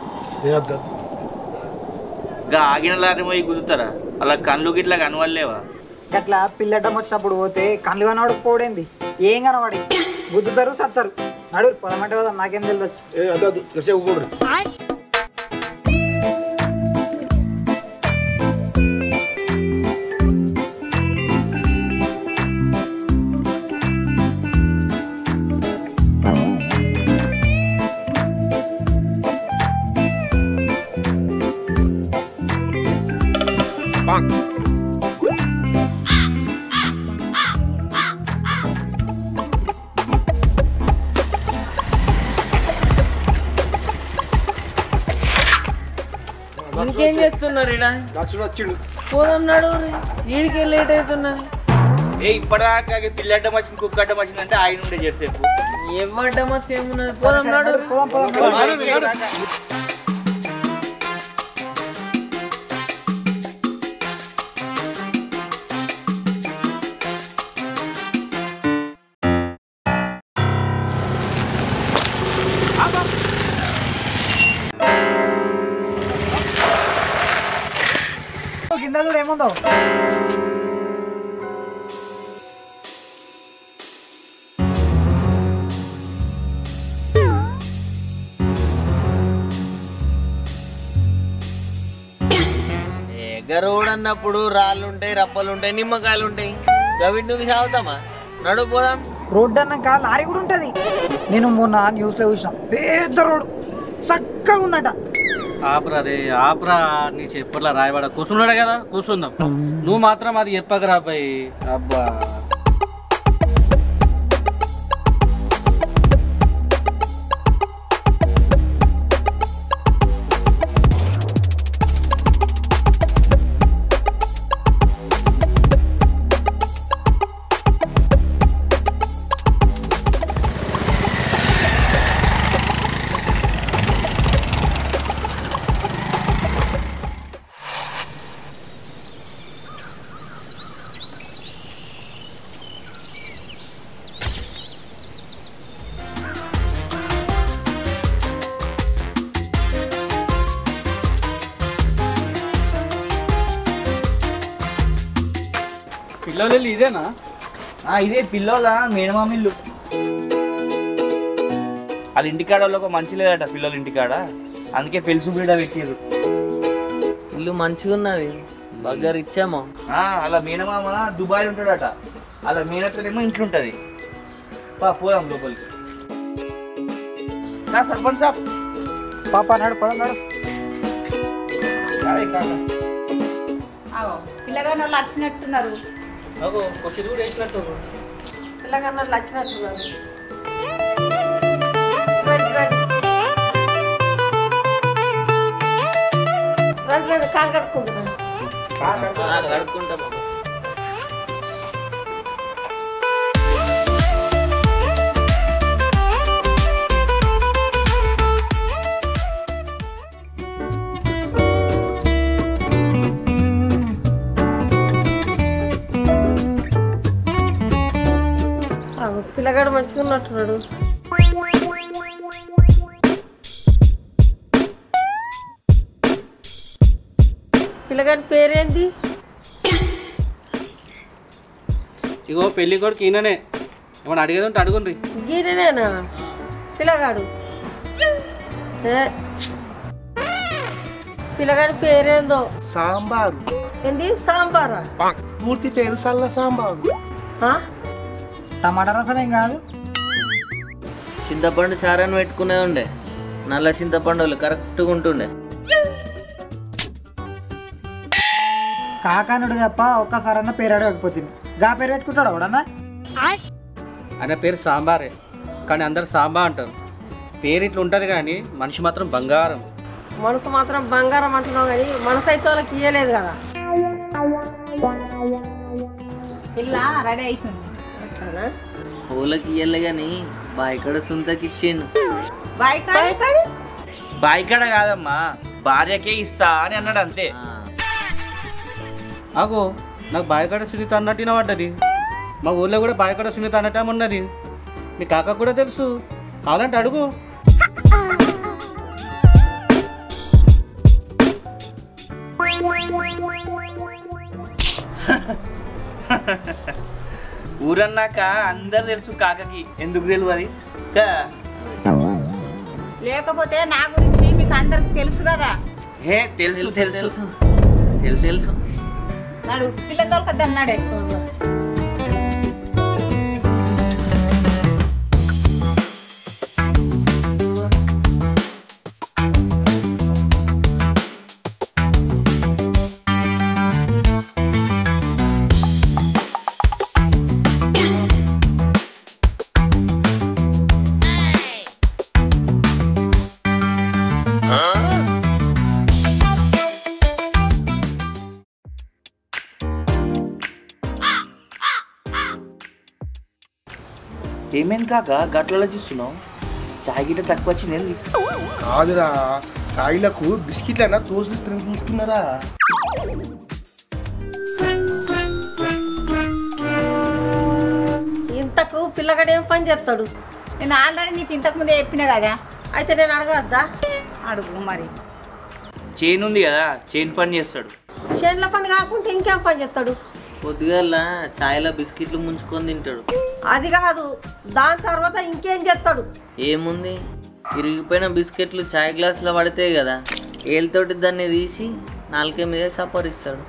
ఇంకా ఆగిన లారీ పోయి కుదుతారా? అలా కళ్ళు గిట్లా కనవలేవా? అట్లా పిల్లడ్డం వచ్చినప్పుడు పోతే కళ్ళు కనబడకపోవడేంది, ఏం కనబడి గుద్దుతారు సత్తారు. నడు పోదామంటే పోదాం, నాకేం తెలియదు. ఇంకేం చేస్తున్నారు ఇడా? పోదాం నడు, వీడికి లేట్ అవుతున్నది. ఇప్పటిదాకా పిల్లడ్డం వచ్చింది కుక్క అడ్డం వచ్చింది అంటే ఆయన ఉండే చేసేపు ఏమడ్డం వస్తే ఏమున్నది. పోదాం నడు. కింద చూడు ఏముందో. గరువుడు అన్నప్పుడు రాళ్ళుంటాయి, రప్పలుంటాయి, నిమ్మకాయలు ఉంటాయి. గవిటి నువ్వు సాగుతామా? నడు పోదాం. రోడ్డు అన్నాక లారీ కూడా ఉంటుంది. నేను మొన్న న్యూస్లో చూసిన పెద్ద రోడ్డు చక్కగా ఉందట. ఆపరా రే ఆపరా, నీ చెప్పట్లా రాయబడ కూర్చున్నాడు కదా, కూర్చుందాం. నువ్వు మాత్రం అది చెప్పకరా అబ్బాయి. అబ్బా పిల్లలు ఇదేనా? ఇదే పిల్లోల మేనమామ ఇల్లు. వాళ్ళ ఇంటికాడ వాళ్ళకి మంచి లేదట పిల్లల ఇంటికాడ, అందుకే పెళ్లి బీడ పెట్టారు. ఇల్లు మంచిగా ఉన్నది, బాగా ఇచ్చామో. అలా మేనమామ దుబాయ్ ఉంటాడట, అలా మేనత్తేమో ఇంట్లో ఉంటుంది. పోదాం లోపలికి. సర్పంచ్ సాబ్ పాప నాడు పదం నాడు. పిల్లగాని వాళ్ళు వచ్చినట్టున్నారు. కూడా వేసినట్టు పిల్లగాని వాళ్ళు వచ్చినట్టున్నారు. కాలు కడుక్కుంటున్నాను. కడుక్కుంటాం. పిల్లగాడు మంచిగా ఉన్నట్టున్నాడు. పిల్లగాడి పేరేంది? ఇగో పెళ్లి కొడుకు ఈయననే, ఏమన్నా అడిగేది ఉంటే అడుగుండ్రి. ఈయననేనా పిల్లగాడు? పిల్లగాడి పేరేందో? సాంబారు. ఏంది సాంబారా? పూర్తి పేరు సల్ల సాంబారు. టమాటా రసం ఏం కాదు. చింతపండు చారాన్ని పెట్టుకునే ఉండే, నల్ల చింతపండులు కరెక్ట్గా ఉంటుండే. కాకానుడు తప్ప ఒక్కసారన్నా పేరు అడగకపోతుంది. గా పేరు పెట్టుకుంటాడు ఎవడన్నా? ఆయన పేరు సాంబారే, కానీ అందరు సాంబా అంటారు. పేరు ఇట్లా ఉంటుంది కానీ మనిషి మాత్రం బంగారం. మనసు మాత్రం బంగారం అంటున్నావు కానీ మనసు అయితే వాళ్ళకి ఇయ్యలేదు కదా. పిల్ల రెడీ అవుతుంది. పూలకి ఇయ్యలే కానీ బాయికాడ సుంతకి ఇచ్చిండు. బాయికాడ కాదమ్మా, భార్యకే ఇస్తా అని అన్నాడు అంతే. ఆగో, నాకు బాయికాడ సునీత అన్నట్టు వినబడ్డది. మా ఊళ్ళో కూడా బాయికాడ సునీత అన్నట్టు ఉన్నది. మీ కాక కూడా తెలుసు, కావాలంటే అడుగు. ఊరన్నాక అందరు తెలుసు, కాకకి ఎందుకు తెలియదు? లేకపోతే నా గురించి మీకు అందరికి తెలుసు కదా. తెలుసు తెలుసు తెలుసు తెలుసు. నాడు పిల్ల దొరకద్దన్నాడే. ఏమేం కాక గట్లలో చూస్తున్నావు? చాయ్ గిట్ట తక్కువ వచ్చింది. కాదురా, సాయిలకు బిస్కెట్లైనా తోసులు తిరిగి చూస్తున్నారా? ఇంతకు పిల్లగాడు ఏం పని చేస్తాడు? నేను ఆల్రెడీ నీకు ఇంతకు ముందే చెప్పినా కదా. అయితే నేను అడగద్దా? అడుగు మరి. చైన్ ఉంది కదా, చైన్ పని చేస్తాడు. చేనుల పని కాకుండా ఇంకేం పని చేస్తాడు? పొద్దుగాల చాయ్లో బిస్కెట్లు ముంచుకొని తింటాడు. అది కాదు, దాని తర్వాత ఇంకేం చేస్తాడు? ఏముంది, ఇరిగిపోయిన బిస్కెట్లు చాయ్ గ్లాసులో పడితే కదా, ఏళ్ళతోటి దాన్ని తీసి నాలుకే మీద సపరిస్తాడు.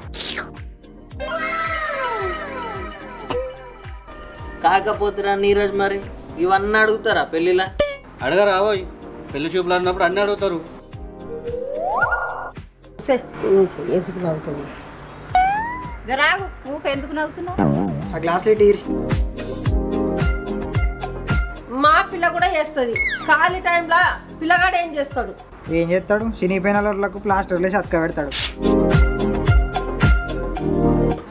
కాకపోతే నీరజ్ మరి ఇవన్నీ అడుగుతారా పెళ్ళిలా? అడగరా పోయి, పెళ్లి చూపులు అన్నప్పుడు అన్నీ అడుగుతారు. ఎందుకు నవ్వుతావు? రాగు ఊక ఎందుకు నవ్వుతున్నావు? ఆ గ్లాసులు టీరి. మా పిల్ల కూడా చేస్తుంది. ఖాళీ టైంలో పిల్లగాడు ఏం చేస్తాడు? ఏం చేస్తాడు? చినిగిపోయిన వాళ్ళకు ప్లాస్టర్లో చతక పెడతాడు.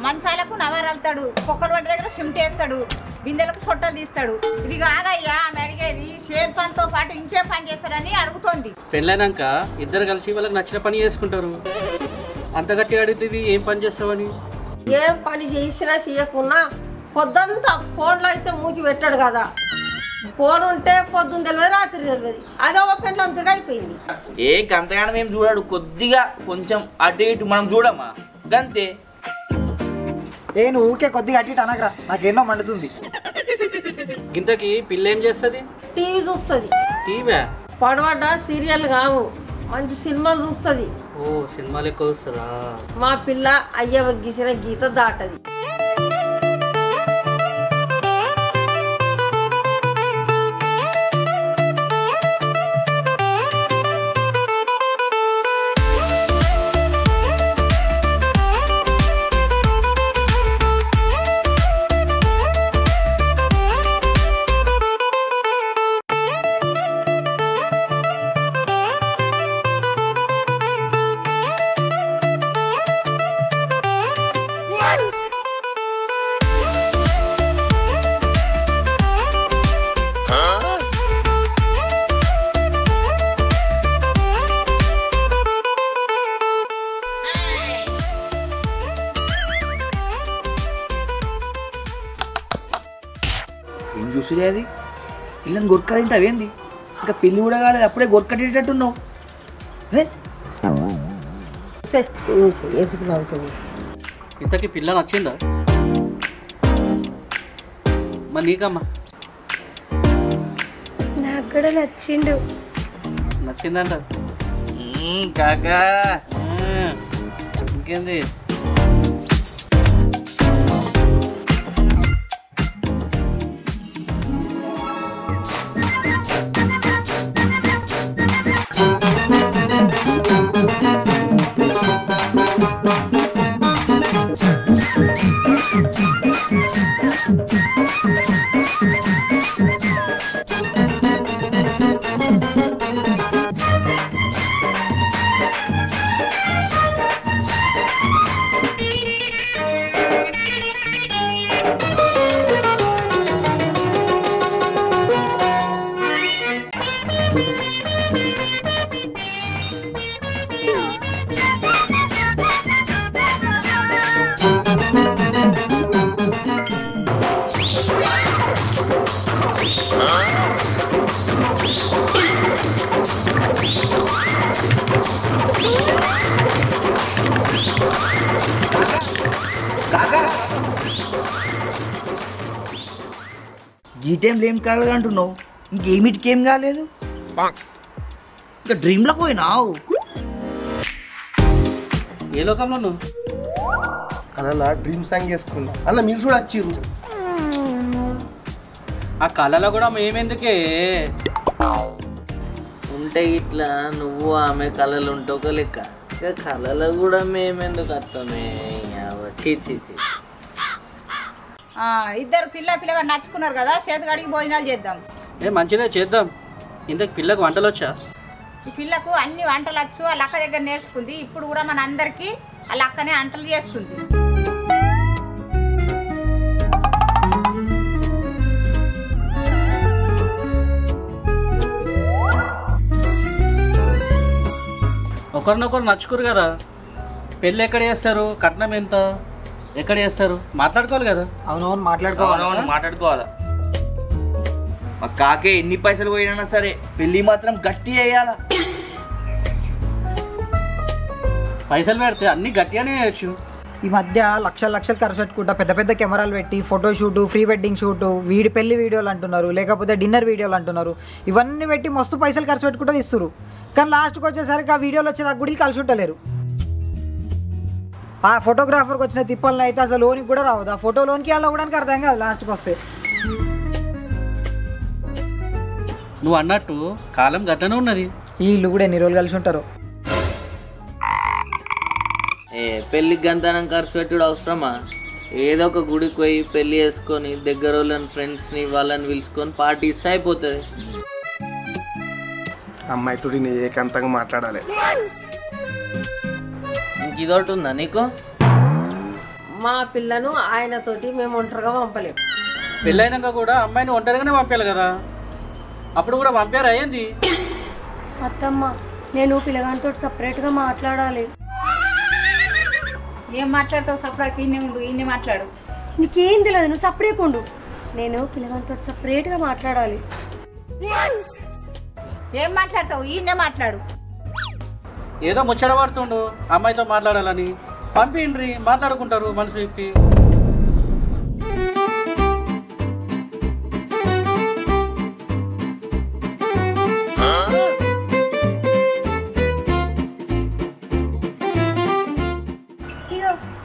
మంచాలకు నవరాలుతాడు, కుక్కర్ వంట దగ్గర షిమ్ట్ వేస్తాడు, బిందెలకు సొట్టలు తీస్తాడు. ఇది కాదయ్యా ఆమె అడిగేది, షేర్ పనితో పాటు ఇంకేం పని చేస్తాడని అడుగుతోంది. పెళ్ళైనాక ఇద్దరు కలిసి వాళ్ళకి నచ్చిన పని చేసుకుంటారు. అంత గట్టిగా అడిగితే ఏం పని చేస్తావని? ఏం పని చేసినా చేయకున్నా పొద్దంతా ఫోన్లో అయితే మూచి పెట్టాడు కదా. ఫోన్ ఉంటే పొద్దున్న తెలియదు, రాత్రి తెలియదు. అదే ఒక పెండ్లంతగా అయిపోయింది. ఏ గంతగానం ఏం చూడాడు, కొద్దిగా కొంచెం అటు ఇటు మనం చూడమ్మా గంతే. నేను ఊకే కొద్దిగా అట్టి అనగరా, నాకేమో మండుతుంది. ఇంతకీ పిల్ల ఏం చేస్తుంది? టీవీ చూస్తుంది. టీవీ పడవడ్డ సీరియల్ కావు, మంచి సినిమాలు చూస్తుంది. ఓ సినిమాలు ఎక్కువ చూస్తారా? మా పిల్ల అయ్యవ గీసిన గీత దాటది. ఏం చూసుడే అది? పిల్లని గొరకదింటే అవేంది? ఇంకా పెళ్ళి కూడా కాలేదు, అప్పుడే గొరకటేటట్టున్నావు. ఎందుకు నవ్వుతావు? ఇంతకీ పిల్ల నచ్చిందా? మరి నీకమ్మా? నాకు కూడా నచ్చిండు. నచ్చిందంట కాకా. ఇంకేంది? ఈ టైంలో ఏం కాలేదు అంటున్నావు? ఇంకేమిటికేం కాలేదు, ఇంకా డ్రీమ్లోకి పోయినావు. ఏ లోకంలో నువ్వు? అలా డ్రీమ్ సాంగ్ చేసుకున్నా, అలా మీరు కూడా వచ్చిర్రు. ఆ కళలో కూడా మేమెందుకే ఉంటే ఇట్లా నువ్వు ఆమె కళలు ఉంటావు లెక్క, ఇక కళలో కూడా మేమెందుకు వస్తామే? ఇద్దరు పిల్లగా నచ్చుకున్నారు కదా, చేతికాడికి భోజనాలు చేద్దాం. మంచిదే చేద్దాం. ఇంతకు పిల్లకు వంటలు వచ్చా? ఈ పిల్లకు అన్ని వంటలు వచ్చు, వాళ్ళ అక్క దగ్గర నేర్చుకుంది. ఇప్పుడు కూడా మన అందరికి వాళ్ళ అక్కనే వంటలు చేస్తుంది. ఒకరినొకరు నచ్చుకోరు కదా. పెళ్ళి ఎక్కడ చేస్తారు? కట్నం ఎంత? ఎక్కడ చేస్తారు? మాట్లాడుకోవాలి కదా. అవునవును మాట్లాడుకోవాలా. మా కాకే ఎన్ని పైసలు పోయినా సరే పెళ్ళి మాత్రం గట్టి చేయాల. పైసలు పెడితే అన్ని గట్టిగానే చేయొచ్చు. ఈ మధ్య లక్షలు లక్షలు ఖర్చు పెట్టుకుంటా పెద్ద పెద్ద కెమెరాలు పెట్టి photo shoot, pre wedding shoot, పెళ్లి వీడియోలు అంటున్నారు, లేకపోతే డిన్నర్ వీడియోలు అంటున్నారు. ఇవన్నీ పెట్టి మస్తు పైసలు ఖర్చు పెట్టుకుంటూ ఇస్తారు. కానీ లాస్ట్కి వచ్చేసరికి ఆ వీడియోలు వచ్చేది ఆ గుడికి కలిసి ఉండలేరు. ఆ ఫోటోగ్రాఫర్కి వచ్చిన తిప్పలను అయితే అసలు లోనికి కూడా రావద్దు. ఆ ఫోటో లోనికి అలా కూడా అర్థం కాదు లాస్ట్కి వస్తే. నువ్వు అన్నట్టు కాలం గట్లనే ఉన్నది. వీళ్ళు కూడా ఎన్ని రోజులు కలిసి ఉంటారు. పెళ్ళికి గంతనం ఖర్చు పెట్టుడు అవసరమా? ఏదో ఒక గుడికి పోయి పెళ్ళి చేసుకొని దగ్గర వాళ్ళని ఫ్రెండ్స్ని వాళ్ళని పిలుచుకొని పార్టీ ఇస్తే అయిపోతుంది. అమ్మాయితో నేను ఏకాంతంగా మాట్లాడాలి. ఇంక ఇదొకటి ఉందా నీకు? మా పిల్లను ఆయనతోటి మేము ఒంటరిగా పంపలేము. పెళ్ళైనాక కూడా అమ్మాయిని ఒంటరిగానే పంపాలి కదా, అప్పుడు కూడా పంపారు అయ్యింది. అత్తమ్మ నేను పిల్లగానితో సపరేట్గా మాట్లాడాలి. ఏం మాట్లాడతావు? సపరేట్ ఈయనే ఉండు, ఈయనే మాట్లాడు. నీకేం తెలియదు, నువ్వు సపరేట్గా ఉండు. నేను పిల్లగానితో సపరేట్గా మాట్లాడాలి. ఏం మాట్లాడతావు? ఈయనే మాట్లాడు. ఏదో ముచ్చట పడుతుండు అమ్మాయితో మాట్లాడాలని, పంపిండ్రి మాట్లాడుకుంటారు మనసు విప్పి.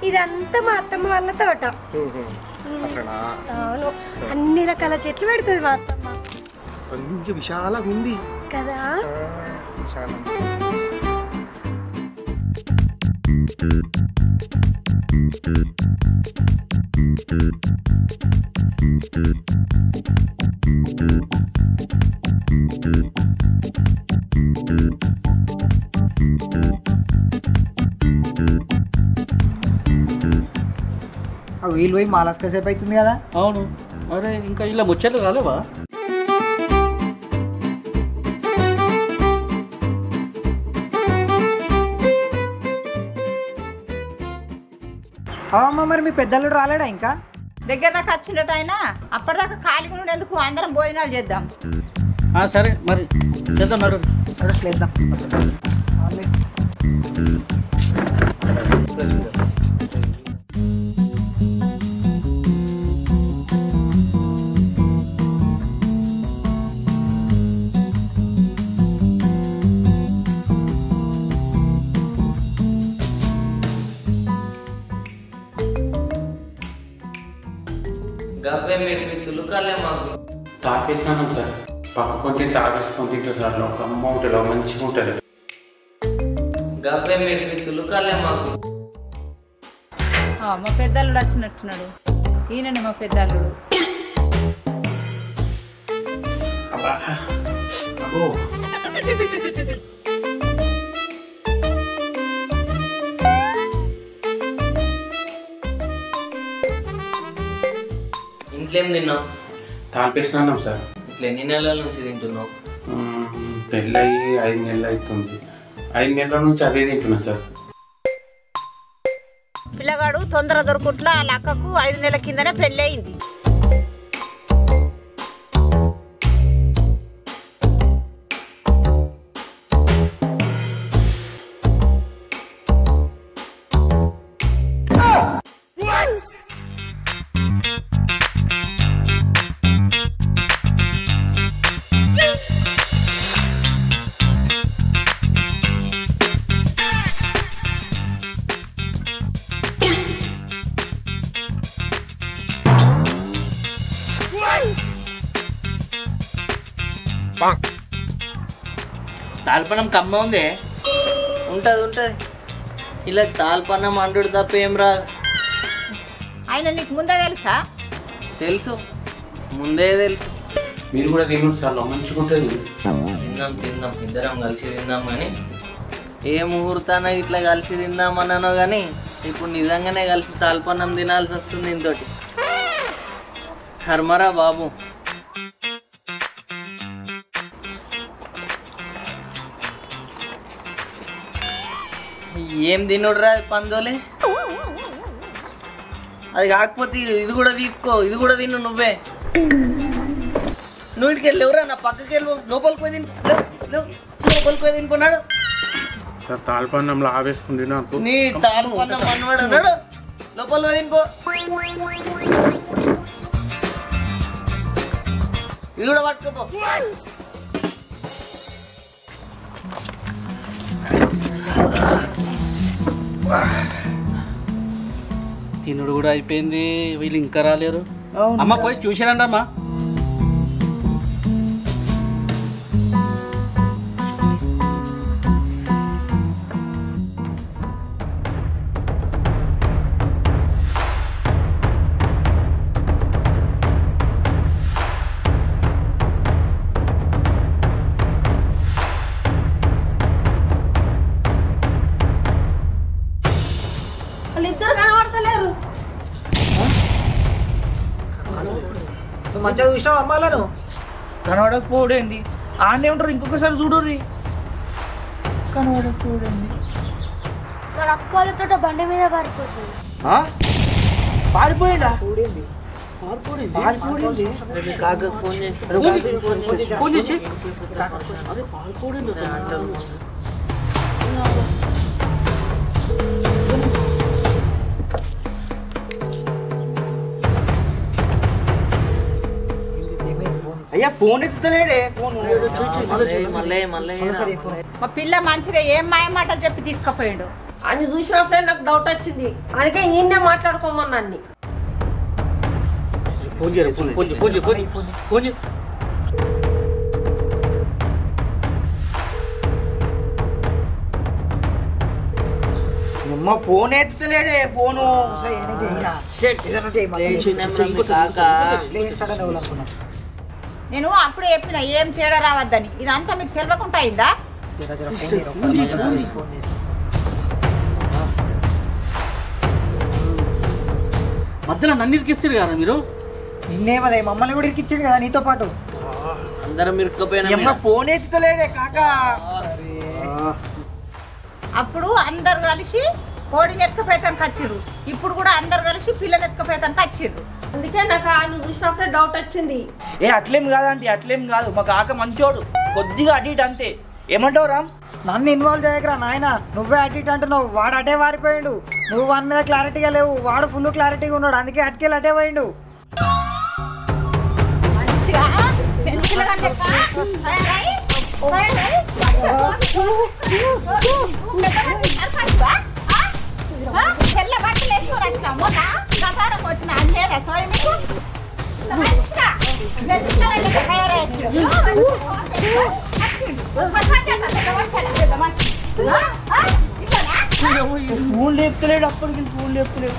ఇదంతా మా అత్తమ్మ వాళ్ళ తోట. అవును, అన్ని రకాల చెట్లు పెడుతుంది మా అత్తమ్మ. కొంచెం విశాలంగా ఉంది కదా. వీళ్ళు పోయి మాలస్క సేపు అవుతుంది కదా. అవును, అరే ఇంకా ఇలా ముచ్చట్లు రాలేవా? అమ్మ మరి మీ పెద్దలు రాలేడా ఇంకా? దగ్గర దాకా వచ్చినట్టు ఆయన అప్పటిదాకా ఖాళీగా ఉండేందుకు అందరం భోజనాలు చేద్దాం. సరే మరి చేద్దాం. నడు చేద్దాం. గవ్వే మిరిమిత్తులు కళ్యామాకులు తాపేసినాం సార్. పక్క కొంచెం తాపేస్తాం తింటారు సార్. ఒక అమ్మ ఉంటుంది, మంచిగా ఉంటుంది. గవ్వే మిరిమిత్తులు కళ్యామాకులు. మా పెద్దల్లుడు వచ్చినట్టున్నాడు. ఈయననే మా పెద్దల్లుడు. అబ్బో ఇంట్లో ఏం తిన్నావు? తాపేసినాం సార్. ఇట్లా ఎన్ని నెలల నుంచి తింటున్నావు? పెళ్ళయి 5 నెలలు అవుతుంది. 5 నెలల నుంచి అదే తింటున్నా సార్. పిల్లగాడు తొందర దొరుకుట్లా వాళ్ళ అక్కకు 5 నెలల కిందనే పెళ్ళి అయింది. తాల్పనం కమ్మ ఉంది. ఉంటుంది. ఇలా తాల్పనం అండు తప్ప ఏం రాదు. ఆయన నీకు ముందే తెలుసా? తెలుసు, ముందే తెలుసు. మీరు కూడా తిన్నారు సార్, మంచిగా ఉంటుంది. తిందాం ఇద్దరం కలిసి తిందాం. కానీ ఏ ముహూర్తాన ఇట్లా కలిసి తిందామన్నానో కానీ ఇప్పుడు నిజంగానే కలిసి తాల్పన్నం తినాల్సి వస్తుంది. ఇంతోటి కర్మరా బాబు. ఏం తినుడురా పందోలే? అది కాకపోతే ఇది కూడా తీసుకో, ఇది కూడా తిను నువ్వే. నువ్వు ఇంటికి వెళ్ళి ఎవరా నా పక్కకి వెళ్ళి లోపలికి పోయి తినిపోన్నాడు. సార్ తాల్పన్నంలో ఆవేసుకుంది నాకు నీ తాల్పన్నం మనవాడు అన్నాడు లోపల వదిలిపో ఇది కూడా పట్టుకోపో తినుడు కూడా అయిపోయింది వీళ్ళు ఇంకా రాలేరు అమ్మ పోయి చూసారండి అమ్మా వాళ్ళిద్దరు కనబడతలేరు. నువ్వు మంచిగా చూసినావు అమ్మాలను కనబడకపోవడేంది ఆడనే ఉంటారు ఇంకొకసారి చూడుర్రి కనబడకపోవడేంది మన అక్కలతో బండి మీద పారిపోతుంది. పారిపోయిందా అయ్యా ఫోన్ ఎత్తుతలేడే ఫోన్ మా పిల్ల మంచిదే ఏం మాయమాట చెప్పి తీసుకుపోయాడు అని చూసినప్పుడే నాకు డౌట్ వచ్చింది, అందుకే ఈయన్నే మాట్లాడుకోమన్నా అన్ని. ఫోన్ చేయరు ఫోన్ అమ్మ ఫోన్ ఎత్తుతలేడే ఫోను నేను అప్పుడే చెప్పిన ఏం తేడా రావద్దని, ఇదంతా మీకు తెలియకుండా అయిందా? మధ్యలో నన్ను ఇరికిస్తారు కదా మీరు. నిన్నేమదే మమ్మల్ని కూడా ఇరికిచ్చాడు కదా నీతో పాటు. అందరం ఇరుక్కుపోయినా ఫోన్ ఎత్తుతలేడే కాక. అప్పుడు అందరు కలిసి కోడిని ఎత్తుకపోయేతానికి వచ్చిర్రు, ఇప్పుడు కూడా అందరు కలిసి పిల్లని ఎత్తుకపోయేతానికి వచ్చిర్రు. అందుకే నాకు ఆయన చూసినప్పుడే డౌట్ వచ్చింది. అట్లేం కాదండి, అట్లేం కాదు, మా కాక మంచోడు, కొద్దిగా అటు ఇటు అంతే. ఏమంటావు రామ్? నన్ను ఇన్వాల్వ్ చేయకరా నాయన, నువ్వే అటు ఇటు అంటున్నావు. వాడు అటే వారిపోయాడు, నువ్వు వాని మీద క్లారిటీగా లేవు, వాడు ఫుల్ క్లారిటీగా ఉన్నాడు, అందుకే అటుకెళ్ళి అటే పోయిండు. మంచిగా పెన్సిల్ తెల్ల బట్టలు వేసుకొని వచ్చిన మొన్న ప్రకారం కొట్టిన అందేదా సోయ మీకు మంచిగా ఫోన్ లేపుతలేడు, అప్పటికి ఫోన్ లేపుతలేడు.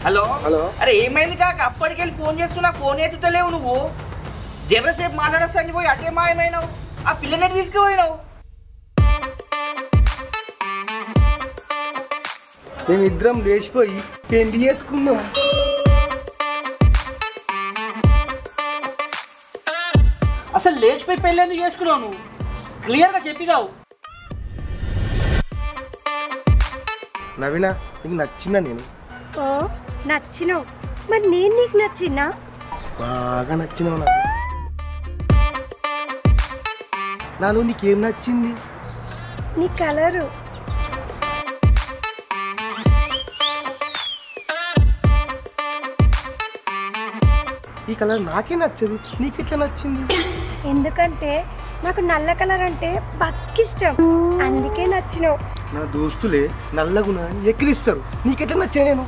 హలో హలో అరే ఏమైంది కాక? అప్పటికెళ్ళి ఫోన్ చేస్తున్నా, ఫోన్ ఎత్తుతలేవు నువ్వు. జరసేపు మాట్లాడొచ్చని పోయి అటే మాయమైనావు, ఆ పిల్లని తీసుకుపోయినావు. మేమిద్దరం లేచిపోయి పెళ్లి చేసుకున్నాం. అసలు లేచిపోయి పెళ్ళి ఎందుకు చేసుకున్నావు? నువ్వు క్లియర్గా చెప్పినావు. నవీనా నీకు నచ్చిందా? నేను నచ్చినావు, మరి నేను నీకు నచ్చినా? బాగా నచ్చినావు నాకు. నాలో నీకేం నచ్చింది? నీ కలరు. ఈ కలర్ నాకే నచ్చదు, నీకెట్లా నచ్చింది? ఎందుకంటే నాకు నల్ల కలర్ అంటే పక్కిష్టం, అందుకే నచ్చినావు. నా దోస్తులే నల్లగున ఎక్కిలిస్తారు, నీకెట్లా నచ్చా నేను?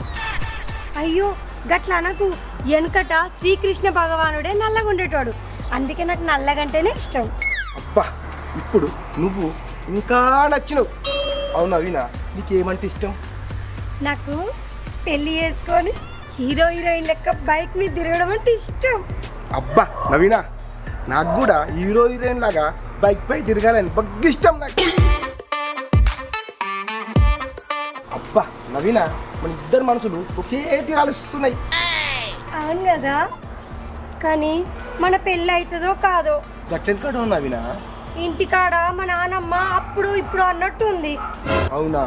అయ్యో గట్లా నాకు, వెనకట శ్రీకృష్ణ భగవానుడే నల్లగుండేటోడు, అందుకే నాకు నల్లగంటేనే ఇష్టం. అబ్బా ఇప్పుడు నువ్వు ఇంకా నచ్చినావు. అవును నవీనా, నీకేమంటే ఇష్టం? నాకు పెళ్లి చేసుకొని హీరో హీరోయిన్ లెక్క బైక్ మీద తిరగడం అంటే ఇష్టం. అబ్బా నవీనా, నాకు కూడా హీరో హీరోయిన్ లాగా బైక్ పై తిరగాలని బగ్గి ఇష్టం నాకు. అబ్బా నవీనా, మన ఇద్దరు మనసులు ఒకే తీరాలుస్తున్నాయి. అవును కదా, కానీ మన పెళ్ళి అవుతుందో కాదో. గట్టెందుకు నవీనా? ఇంటికాడ మా నానమ్మ అప్పుడు ఇప్పుడు అన్నట్టు ఉంది. అవునా?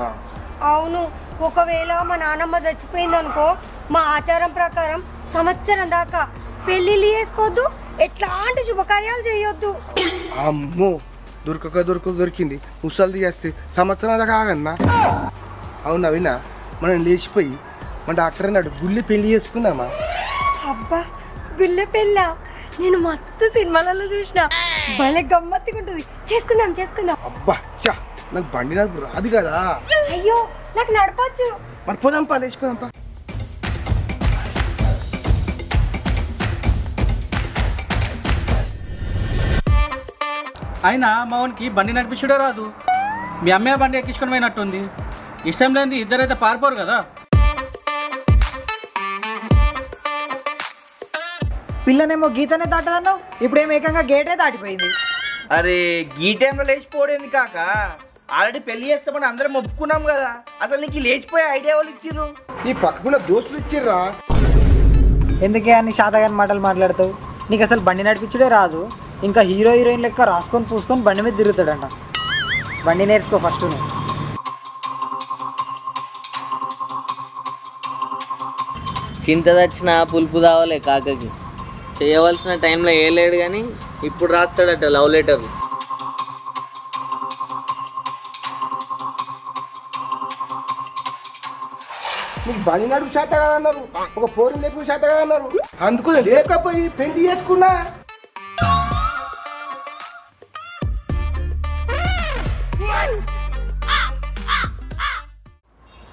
అవును, ఒకవేళ మా నానమ్మ చచ్చిపోయిందనుకో, మా ఆచారం ప్రకారం సంవత్సరం దాకా పెళ్ళిళ్ళు చేసుకోవద్దు, ఎట్లాంటి శుభకార్యాలు చేయొద్దు. అమ్మో దొరికింది. ముసలిది చేస్తే సంవత్సరం దాకా ఆగన్నా. అవునా వినా మనం లేచిపోయి మన డాక్టర్ అన్నాడు గుళ్ళి పెళ్లి చేసుకుందామా? అబ్బా గుళ్ళె పెళ్ళ నేను మస్తు సినిమాలలో చూసిన, భలే గమ్మత్తుగా ఉంటుంది. చేసుకుందాం. అబ్బా చా నాకు బండి నడుపు రాదు కదా. అయ్యో నాకు నడపచ్చు. మరి పోదాంపా, లేచిపోదాంపా. అయినా మా వానికి బండి నడిపించడే రాదు. మీ అమ్మాయి బండి ఎక్కించుకొని పోయినట్టుంది. ఇష్టం లేని ఇద్దరైతే పారిపోరు కదా. పిల్లనేమో గీతనే దాటదన్నావు, ఇప్పుడేమో ఏకంగా గేటే దాటిపోయింది. అరే ఈ టైంలో లేచిపోవడేంది కాక, ఆల్రెడీ పెళ్లి చేస్తామని అందరం ఒప్పుకున్నాం కదా. అసలు నీకు లేచిపోయే ఐడియా వాళ్ళు ఇచ్చిర్రు? నీ పక్కకున్న దోస్తులు ఇచ్చిర్రా. ఎందుకే అన్ని శాతగాని మాటలు మాట్లాడతావు? నీకు అసలు బండి నడిపించుడే రాదు, ఇంకా హీరోయిన్ లెక్క రాసుకొని పూసుకొని బండి మీద తిరుగుతాడంట. బండి నేర్చుకో ఫస్ట్. చింత తెచ్చిన పులుపు తావలే కాకకి. చేయవలసిన టైంలో వేయలేడు కానీ ఇప్పుడు రాస్తాడట లవ్ లెటర్లు. నీకు బండి నడుపు శాత కదన్నారు, ఒక పోరు లేపు శాత కదన్నారు. అందుకు లేకపోయి పెళ్లి చేసుకున్నా.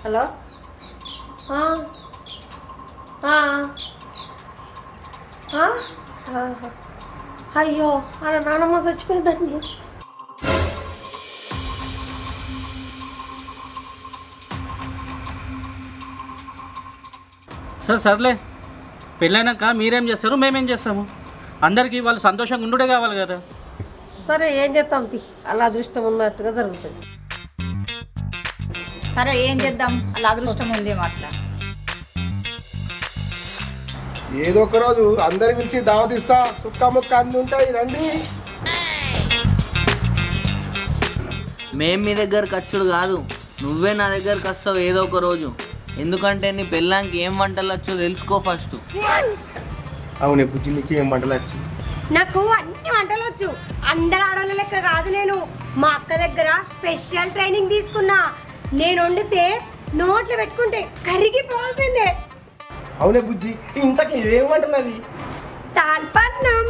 హలో అయ్యో అలా నానమ్మ చచ్చిపోయిందండి. సర్లే, పెళ్ళైనాక మీరేం చేస్తారు మేమేం చేస్తాము? అందరికీ వాళ్ళు సంతోషంగా ఉండుడే కావాలి కదా. సరే ఏం చేస్తాం తి, అలా అదృష్టం ఉన్నట్టుగా జరుగుతుంది. సరే ఏం చేద్దాం, అలా అదృష్టం ఉంది అట్లా. ఏదో ఒక రోజు అందరి పిలిచి దావతిస్తా, సుక్క ముక్క అన్ని ఉంటాయి, రండి. మేం మీ దగ్గరకు వచ్చుడు కాదు, నువ్వే నా దగ్గరకు వస్తావు ఏదో ఒక రోజు. ఎందుకంటే నీ పెళ్ళానికి ఏం వంటలు వచ్చో తెలుసుకో ఫస్ట్. అవునే బుజ్జి, నీకు ఏం వంటలు వచ్చు? నాకు అన్ని వంటలు వచ్చు. అందరు ఆడవాళ్ళ లెక్క కాదు నేను. మా అక్క దగ్గర స్పెషల్ ట్రైనింగ్ తీసుకున్నా. నేను వండితే నోట్లో పెట్టుకుంటే కరిగిపోవాల్సిందే. అవునే బుజ్జి, ఇంతకీ ఏం వంటలు అవి? తాల్పన్నం.